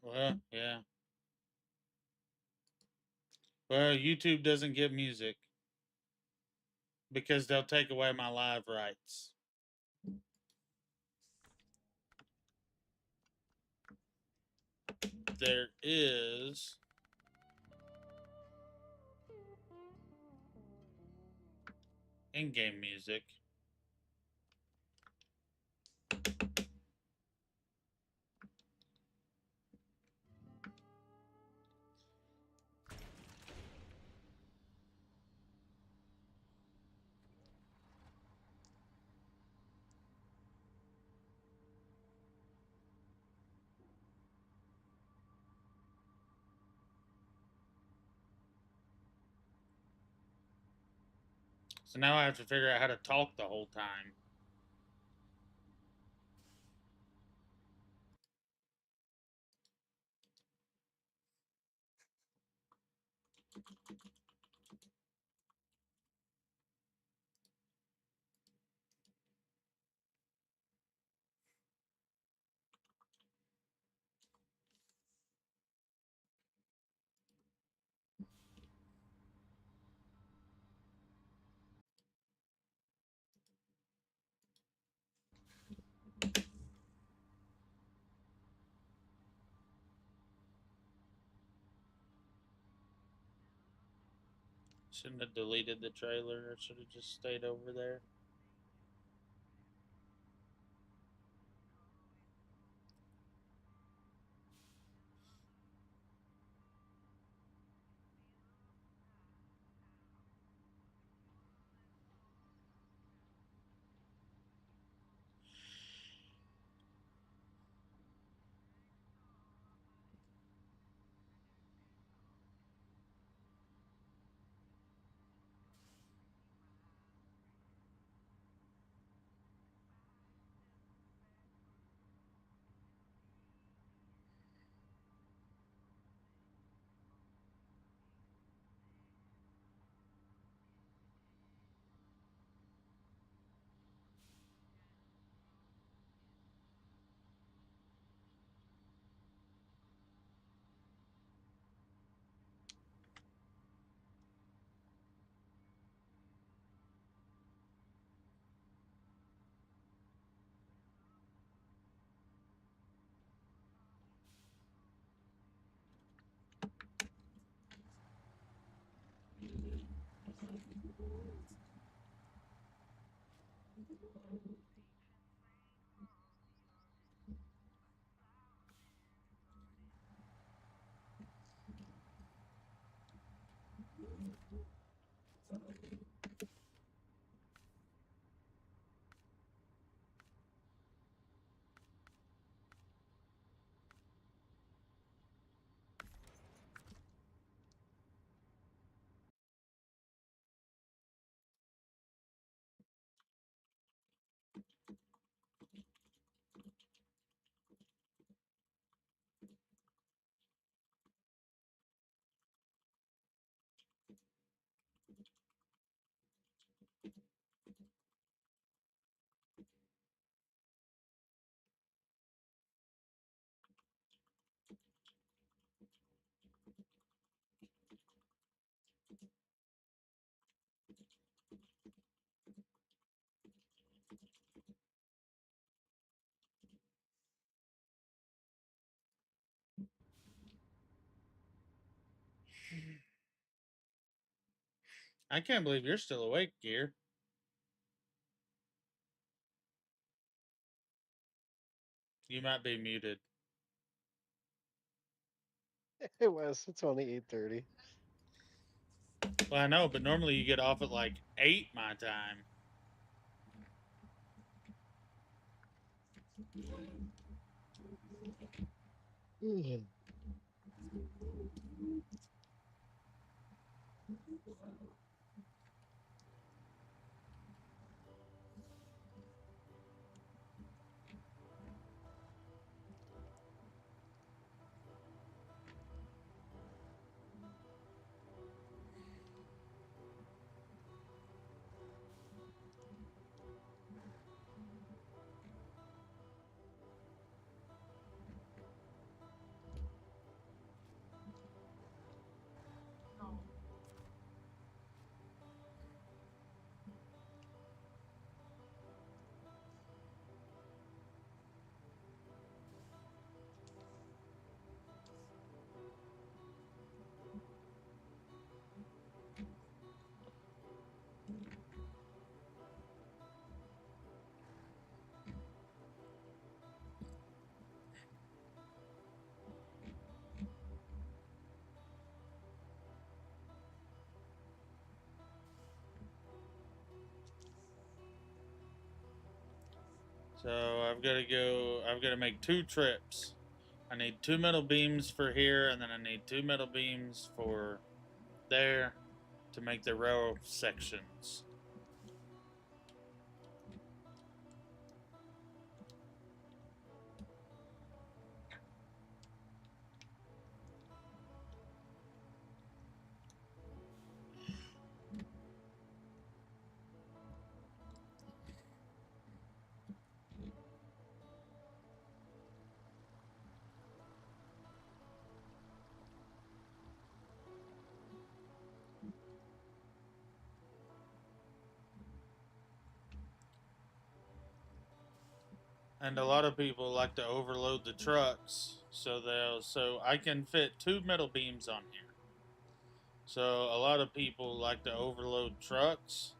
Well, yeah. Well, YouTube doesn't give music because they'll take away my live rights. There is in-game music. So now I have to figure out how to talk the whole time. Shouldn't have deleted the trailer. Or should have just stayed over there. I can't believe you're still awake, Gear. You might be muted. It was. It's only 8:30. Well, I know, but normally you get off at like 8 my time. So I've got to go. I've got to make 2 trips. I need 2 metal beams for here, and then I need 2 metal beams for there to make the rail sections. And a lot of people like to overload the trucks, so I can fit 2 metal beams on here. So a lot of people like to overload trucks,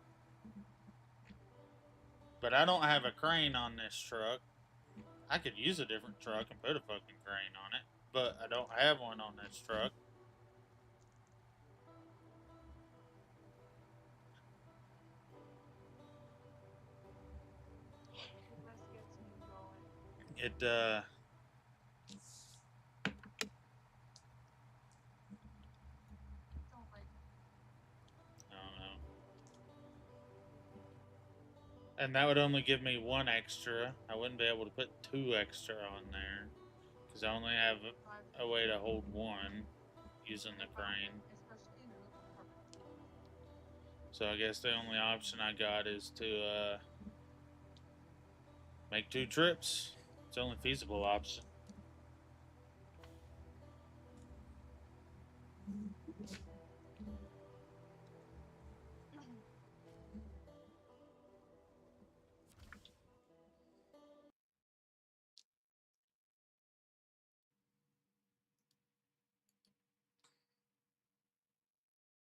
but I don't have a crane on this truck. I could use a different truck and put a fucking crane on it, but I don't have one on this truck. This gets me going. It Don't like I don't know. And that would only give me 1 extra. I wouldn't be able to put 2 extra on there because I only have five, a way to hold 1 using the crane. especially in an apartment. So I guess the only option I got is to make 2 trips. It's the only feasible option.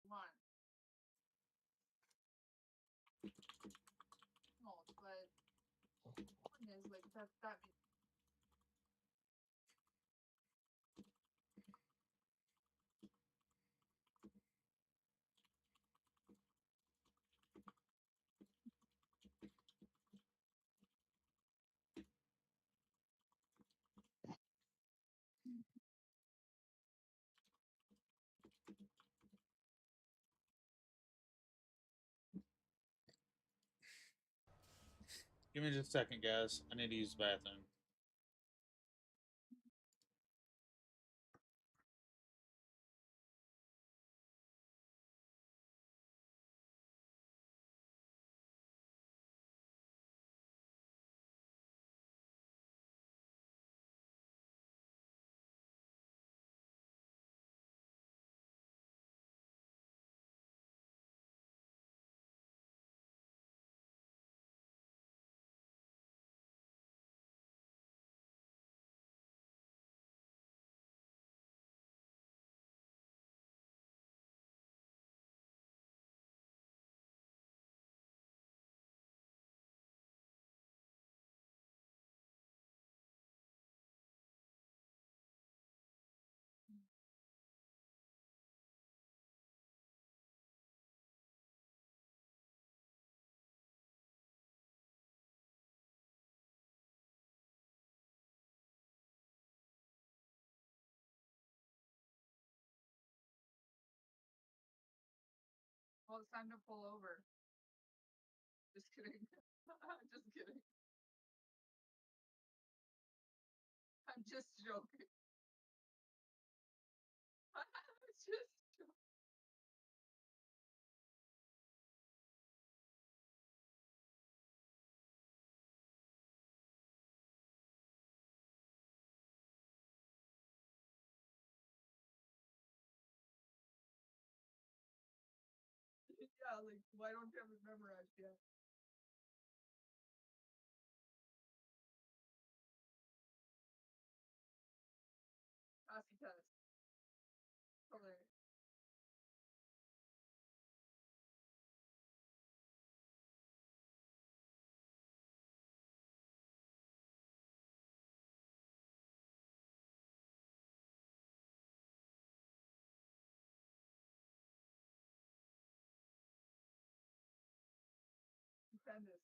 One. No, but one is like that means Give me just a second, guys. I need to use the bathroom. well, it's time to pull over. Just kidding. Just kidding. I'm just joking. It's just joking. Yeah, like why don't you have it memorized yet? Passy test. Hilarious. Tennis.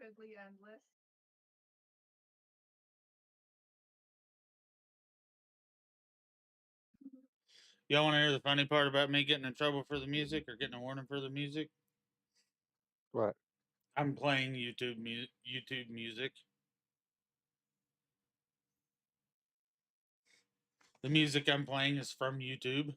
rapidly endless. Y'all want to hear the funny part about me getting in trouble for the music or getting a warning for the music? What? I'm playing YouTube music. The music I'm playing is from YouTube.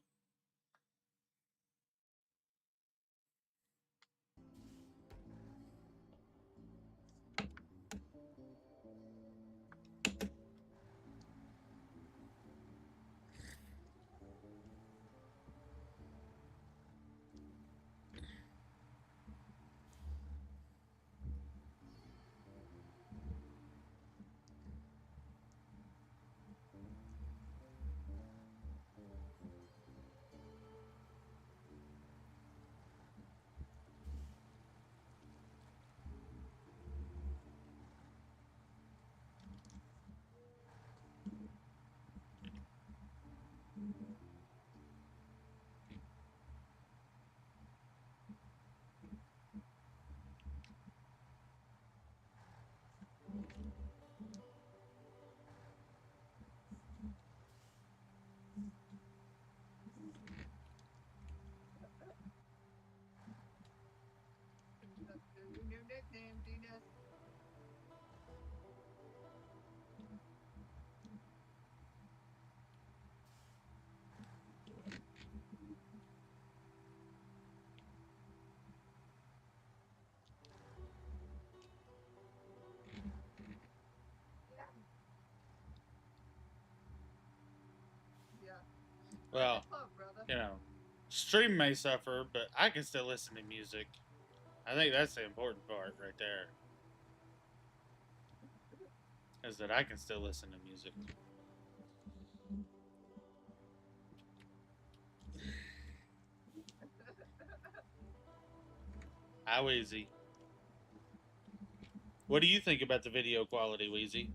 That's your new nickname, Genius. Yeah. Well, Hip hop, brother. you know, stream may suffer, but I can still listen to music. I think that's the important part right there. Is that I can still listen to music. Hi, Wheezy. What do you think about the video quality, Wheezy?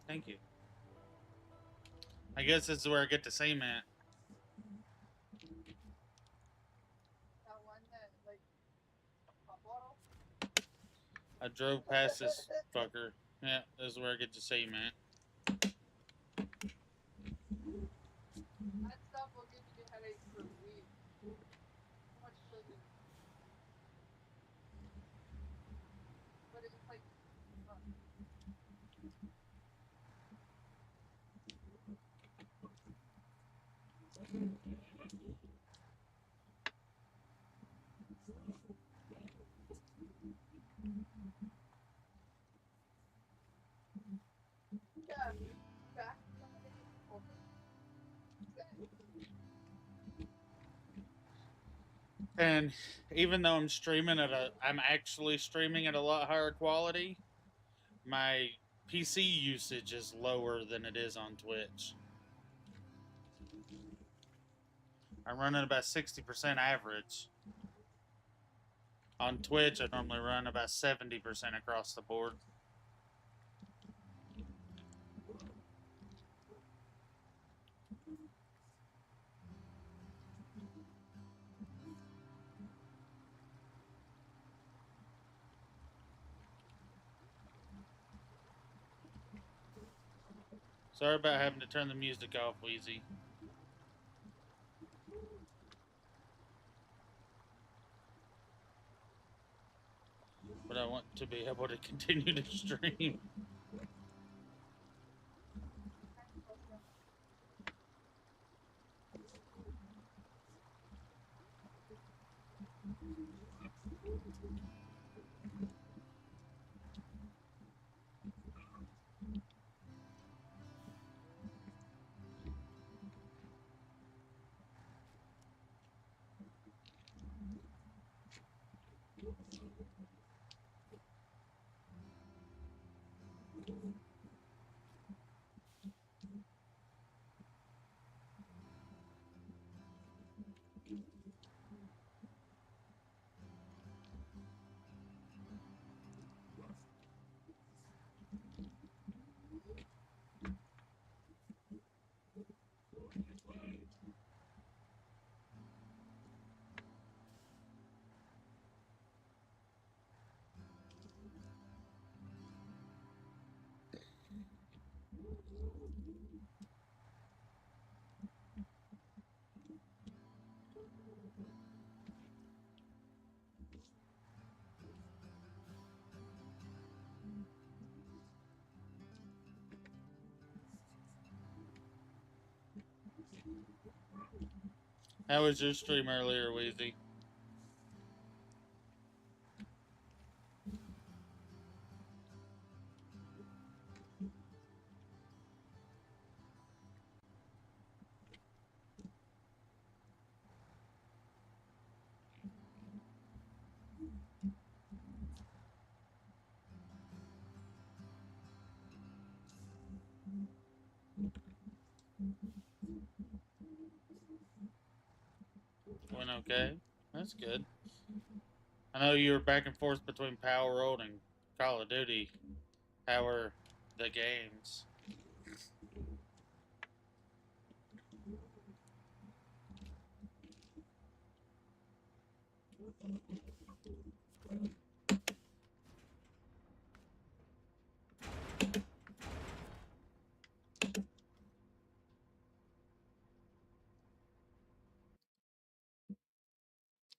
Thank you. I guess this is where I get to say, man. That one that, like, pop bottle. I drove past this fucker. Yeah, this is where I get to say, man. That stuff will give you headaches for weeks. So much sugar. But it's like, uh, yeah, back somebody. And even though I'm actually streaming at a lot higher quality, my PC usage is lower than it is on Twitch. I'm running about 60% average. On Twitch, I normally run about 70% across the board. Sorry about having to turn the music off, Wheezy. But I want to be able to continue to stream. How was your stream earlier, Weezy? Went okay. That's good. I know you were back and forth between Power World and Call of Duty. How are the games?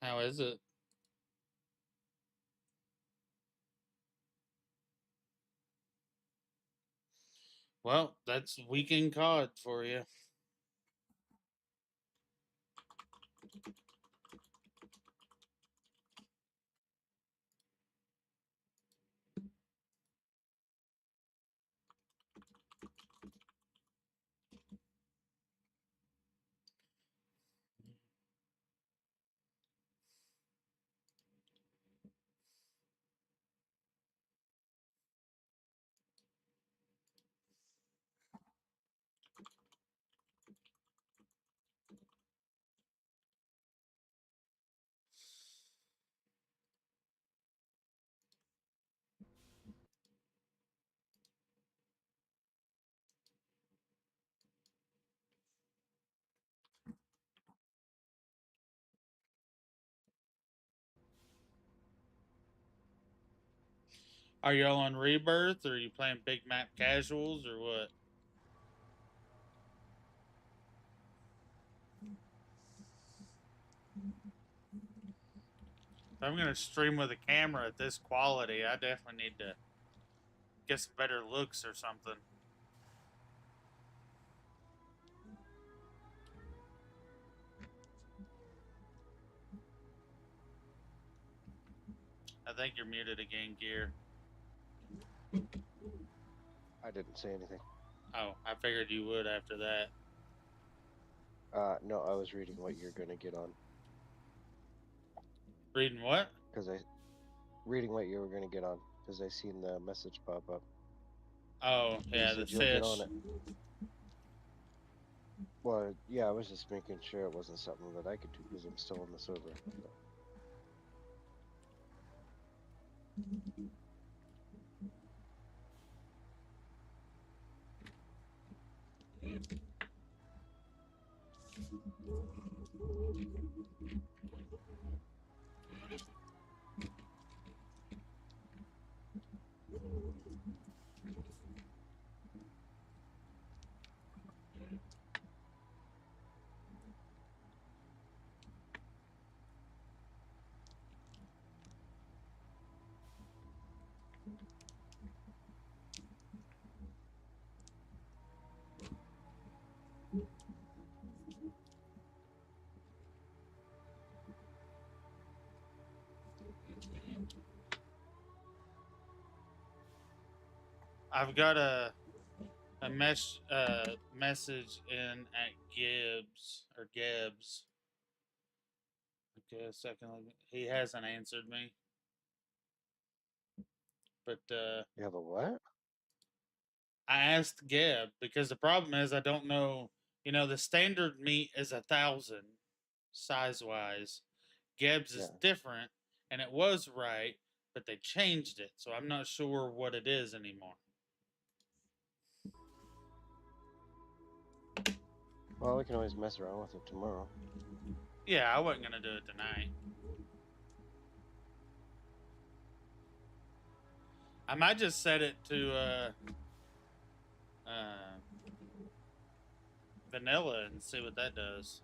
How is it? Well, that's weekend COD for you. Are y'all on Rebirth, or are you playing big map casuals, or what? If I'm gonna stream with a camera at this quality, I definitely need to get some better looks or something. I think you're muted again, Gear. I didn't say anything. Oh, I figured you would after that. No, I was reading what you're gonna get on. Reading what? Reading what you were gonna get on, because I seen the message pop up. Oh, yeah, the You'll get on fish. it. Well, yeah, I was just making sure it wasn't something that I could do because I'm still on the server. So. I've got a message in at Gibbs or Gibbs. Okay, a second. He hasn't answered me. But You have a what? I asked Geb because the problem is I don't know. You know, the standard meat is 1,000 size wise. Geb's is different, and it was right, but they changed it, so I'm not sure what it is anymore. Well, we can always mess around with it tomorrow. Yeah, I wasn't gonna do it tonight. I might just set it to vanilla and see what that does.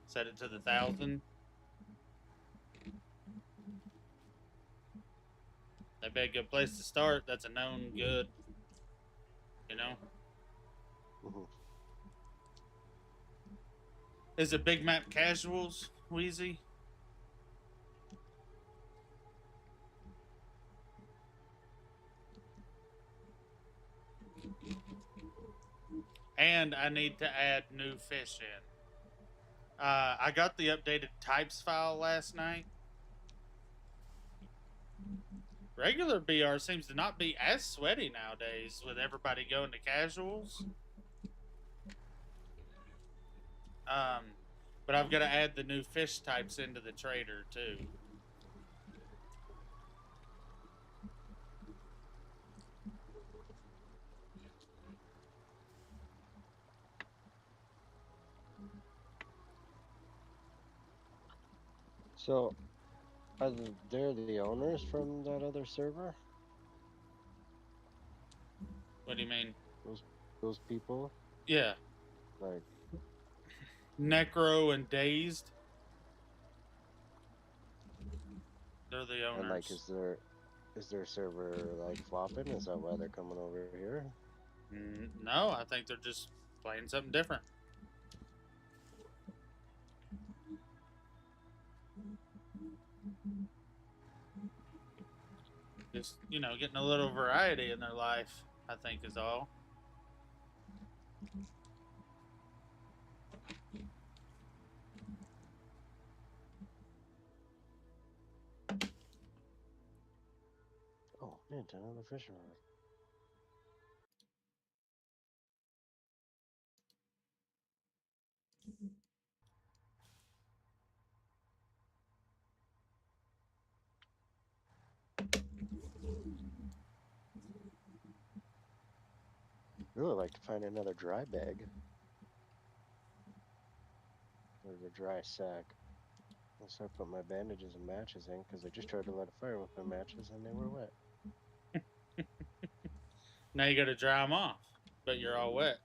Set it to the 1,000. That'd be a good place to start. That's a known good. You know? Mm-hmm. Is it Big Map Casuals, Wheezy? And I need to add new fish in. I got the updated types file last night. Regular BR seems to not be as sweaty nowadays with everybody going to casuals. But I've got to add the new fish types into the trader too. So, are they the owners from that other server? What do you mean? Those people? Yeah. Like, Necro and Dazed. They're the owners. and like, is their server like flopping? Is that why they're coming over here? No, I think they're just playing something different. Just, you know, getting a little variety in their life, I think is all. Oh man, another fishing rod. Really like to find another dry bag. Or a dry sack. I'll start putting my bandages and matches in because I just tried to light a fire with my matches and they were wet. Now you got to dry them off, but you're all wet.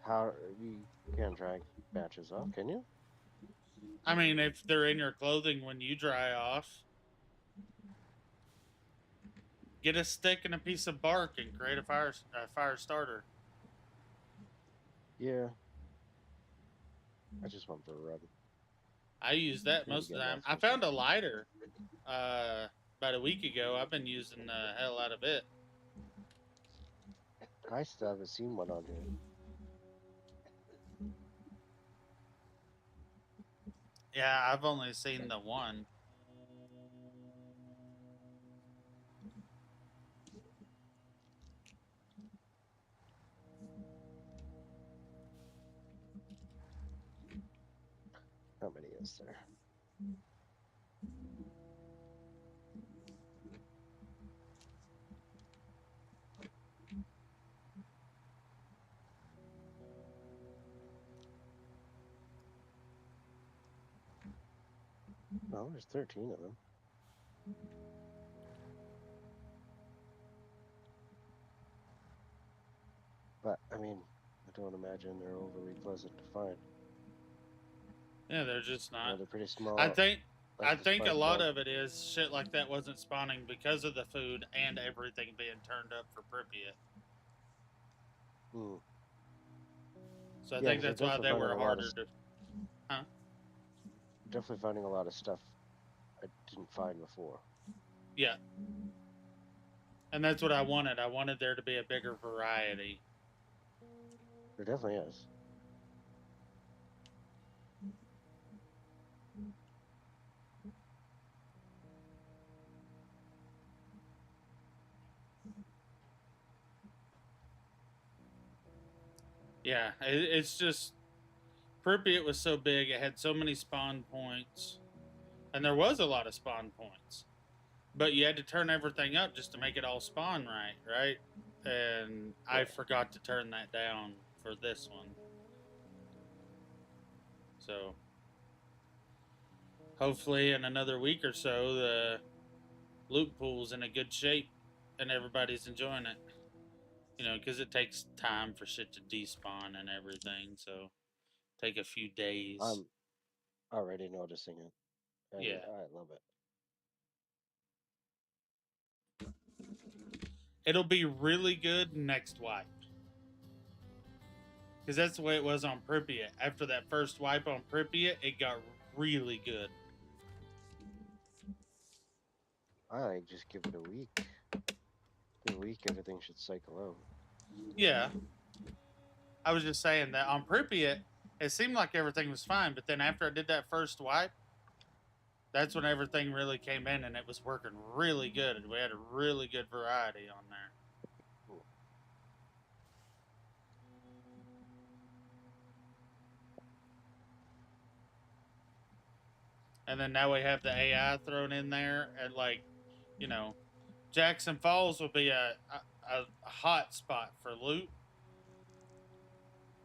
How you can't dry matches off, can you? I mean, if they're in your clothing when you dry off, get a stick and a piece of bark and create a fire starter. Yeah. I just went for a rub. I use that most of the time. I found a lighter about a week ago. I've been using the hell out of it. I still haven't seen one on here. Yeah, I've only seen the one. How many is there? Oh, there's 13 of them. But, I mean, I don't imagine they're overly pleasant to find. Yeah, they're just not. Yeah, they're pretty small. I think like a lot of it is shit like that wasn't spawning because of the food and everything being turned up for Pripyat. Hmm. So I think that's why they were harder to. Huh? Definitely finding a lot of stuff I didn't find before. Yeah. And that's what I wanted. I wanted there to be a bigger variety. There definitely is. Yeah, it's just Pripyat was so big; it had so many spawn points, and there was a lot of spawn points. But you had to turn everything up just to make it all spawn right? And I forgot to turn that down for this one. So hopefully in another week or so, the loot pool's in a good shape and everybody's enjoying it. You know, because it takes time for shit to despawn and everything. So take a few days. I'm already noticing it. And yeah. I love it. It'll be really good next wipe. Because that's the way it was on Pripyat. After that first wipe on Pripyat, it got really good. I just give it a week. In a week, everything should cycle out. Yeah. I was just saying that on Pripyat, it seemed like everything was fine, but then after I did that first wipe, that's when everything really came in and it was working really good. And we had a really good variety on there. And then now we have the AI thrown in there, and like, you know, Jackson Falls will be a hot spot for loot.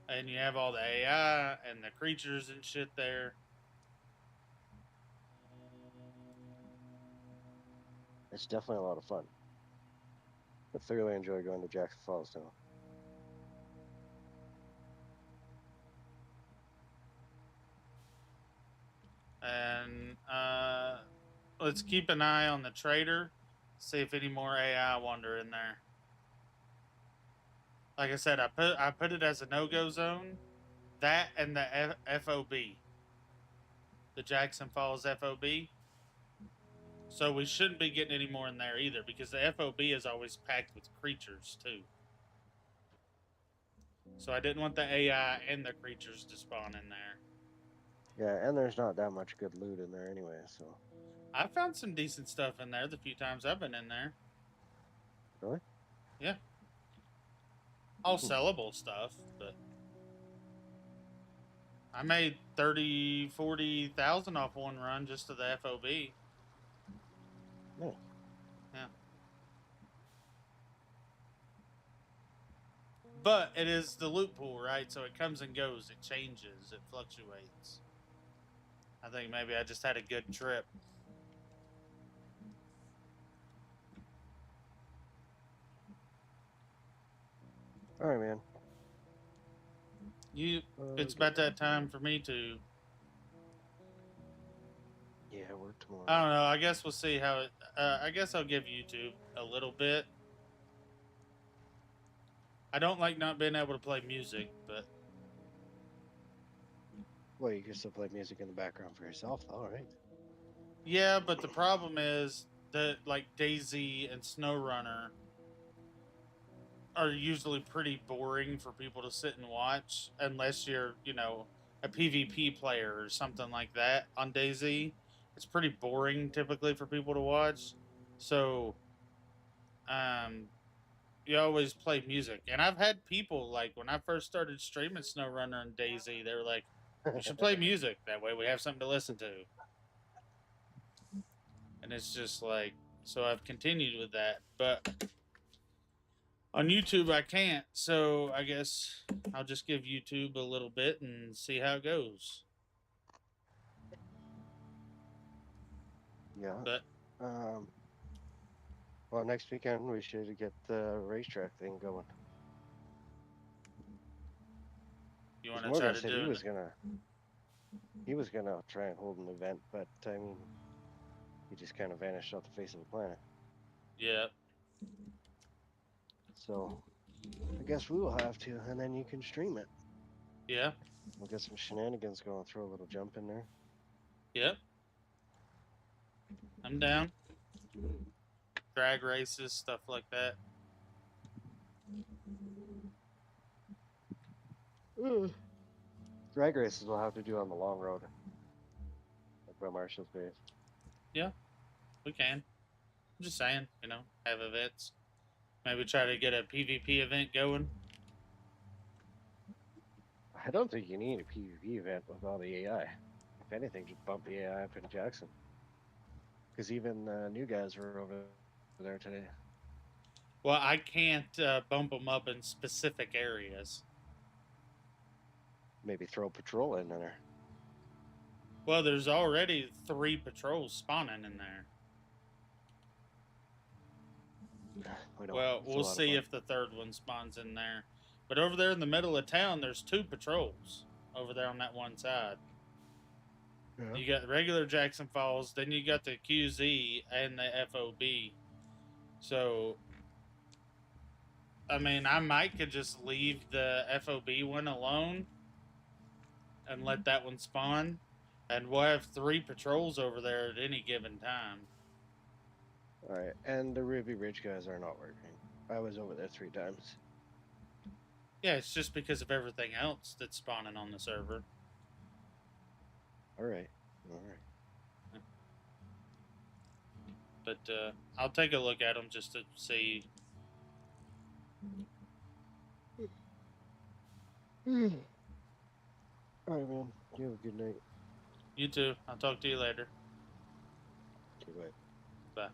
And you have all the AI and the creatures and shit there. It's definitely a lot of fun. I thoroughly enjoy going to Jackson Falls now. And let's keep an eye on the trader, see if any more AI wander in there. Like I said, I put it as a no-go zone. That and the FOB, the Jackson Falls FOB. So we shouldn't be getting any more in there either, because the FOB is always packed with creatures too. So I didn't want the AI and the creatures to spawn in there. Yeah, and there's not that much good loot in there anyway, so. I found some decent stuff in there the few times I've been in there. Really? Yeah. All sellable stuff, but I made 30, 40,000 off one run just to the FOB. Yeah. Yeah. But it is the loot pool, right? So it comes and goes, it changes, it fluctuates. I think maybe I just had a good trip. All right, man. It's about that time for me to. Yeah, work tomorrow. I don't know. I guess we'll see how it. I guess I'll give YouTube a little bit. I don't like not being able to play music, but. Well, you can still play music in the background for yourself, all right? Yeah, but the problem is that like Daisy and Snowrunner are usually pretty boring for people to sit and watch unless you're, you know, a PvP player or something like that on Daisy. It's pretty boring typically for people to watch. So you always play music. And I've had people like when I first started streaming Snowrunner and Daisy, they were like, you should play music. That way we have something to listen to. And it's just like, so I've continued with that. But on YouTube, I can't. So I guess I'll just give YouTube a little bit and see how it goes. Yeah. But well, next weekend we should get the racetrack thing going. you want to try to do it? He was gonna try and hold an event, but I mean, he just kind of vanished off the face of the planet. Yeah. So I guess we will have to, and then you can stream it. Yeah. We'll get some shenanigans going, throw a little jump in there. Yep. I'm down. Drag races, stuff like that. Drag races we'll have to do on the long road, like by Marshall's base. Yeah, we can. I'm just saying, you know, have events. Maybe try to get a PvP event going. I don't think you need a PvP event with all the AI. If anything, just bump the AI up in Jackson. Because even new guys were over there today. Well, I can't bump them up in specific areas. Maybe throw a patrol in there. Well, there's already 3 patrols spawning in there. Well, we'll see if the 3rd one spawns in there. But over there in the middle of town, there's 2 patrols over there on that one side. Yeah. You got the regular Jackson Falls, then you got the QZ and the FOB. So I mean, I might could just leave the FOB one alone and let that one spawn, and we'll have 3 patrols over there at any given time. All right, and the Ruby Ridge guys are not working. I was over there 3 times. Yeah, it's just because of everything else that's spawning on the server. All right, all right. But I'll take a look at them just to see. All right, man. You have a good night. You too. I'll talk to you later. Okay, bye. Bye.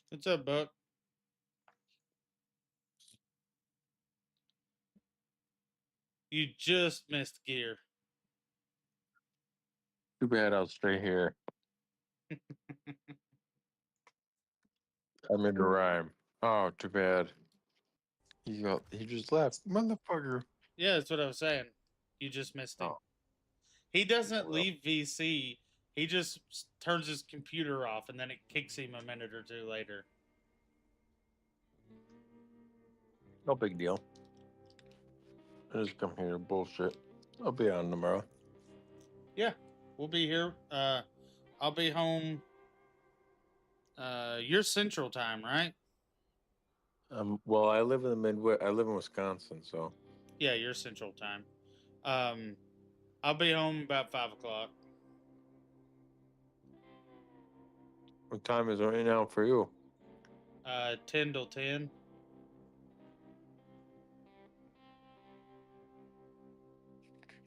What's up, Buck? You just missed gear. Too bad I'll stay here. I'm in the rhyme. Oh, too bad. He just left. Motherfucker. Yeah, that's what I was saying. You just missed him. Oh. He doesn't Well. leave VC. He just turns his computer off, and then it kicks him a minute or two later. No big deal. I just come here to bullshit. I'll be on tomorrow. Yeah, we'll be here. I'll be home. You're Central Time, right? Well, I live in the Midwest. I live in Wisconsin, so Yeah, you're Central Time. I'll be home about 5 o'clock. what time is it right now for you? 10 till 10.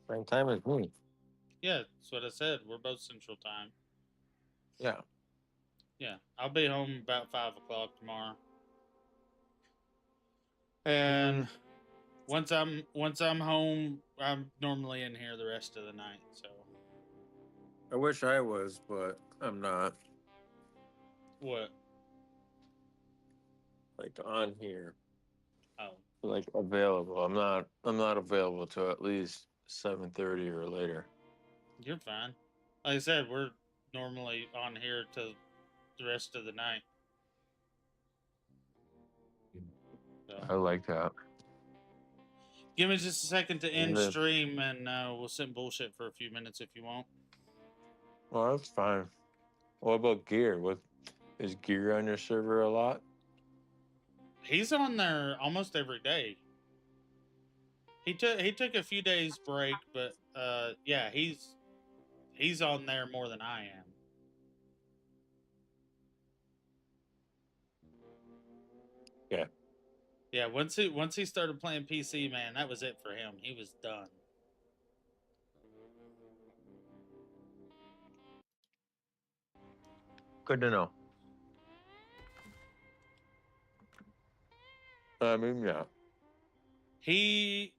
Same time as me. Yeah, that's what I said. We're both Central Time. Yeah. Yeah, I'll be home about 5 o'clock tomorrow. And once I'm home, I'm normally in here the rest of the night. So I wish I was, but I'm not. what? Like on here. Oh, Like available. I'm not available till at least 7:30 or later. you're fine. Like I said, we're normally on here till the rest of the night. So I like that. give me just a second to end Yeah. stream, and we'll send bullshit for a few minutes if you want. Well, that's fine. What about Gear? What is Gear on your server a lot? He's on there almost every day. He took a few days break, but yeah, he's on there more than I am. Yeah. Yeah, once he started playing PC, man, that was it for him. He was done. Good to know. I mean, yeah. I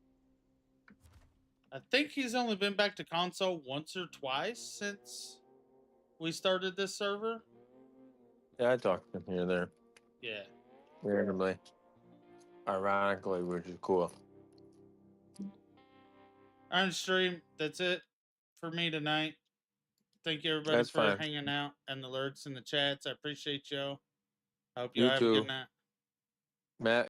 think he's only been back to console once or twice since we started this server. Yeah, I talked to him here and there. Yeah. Randomly. Ironically, which is cool. On stream, that's it for me tonight. Thank you everybody That's for fine. hanging out and the alerts and the chats. I appreciate y'all. Hope You y'all have a too. good night. Matt,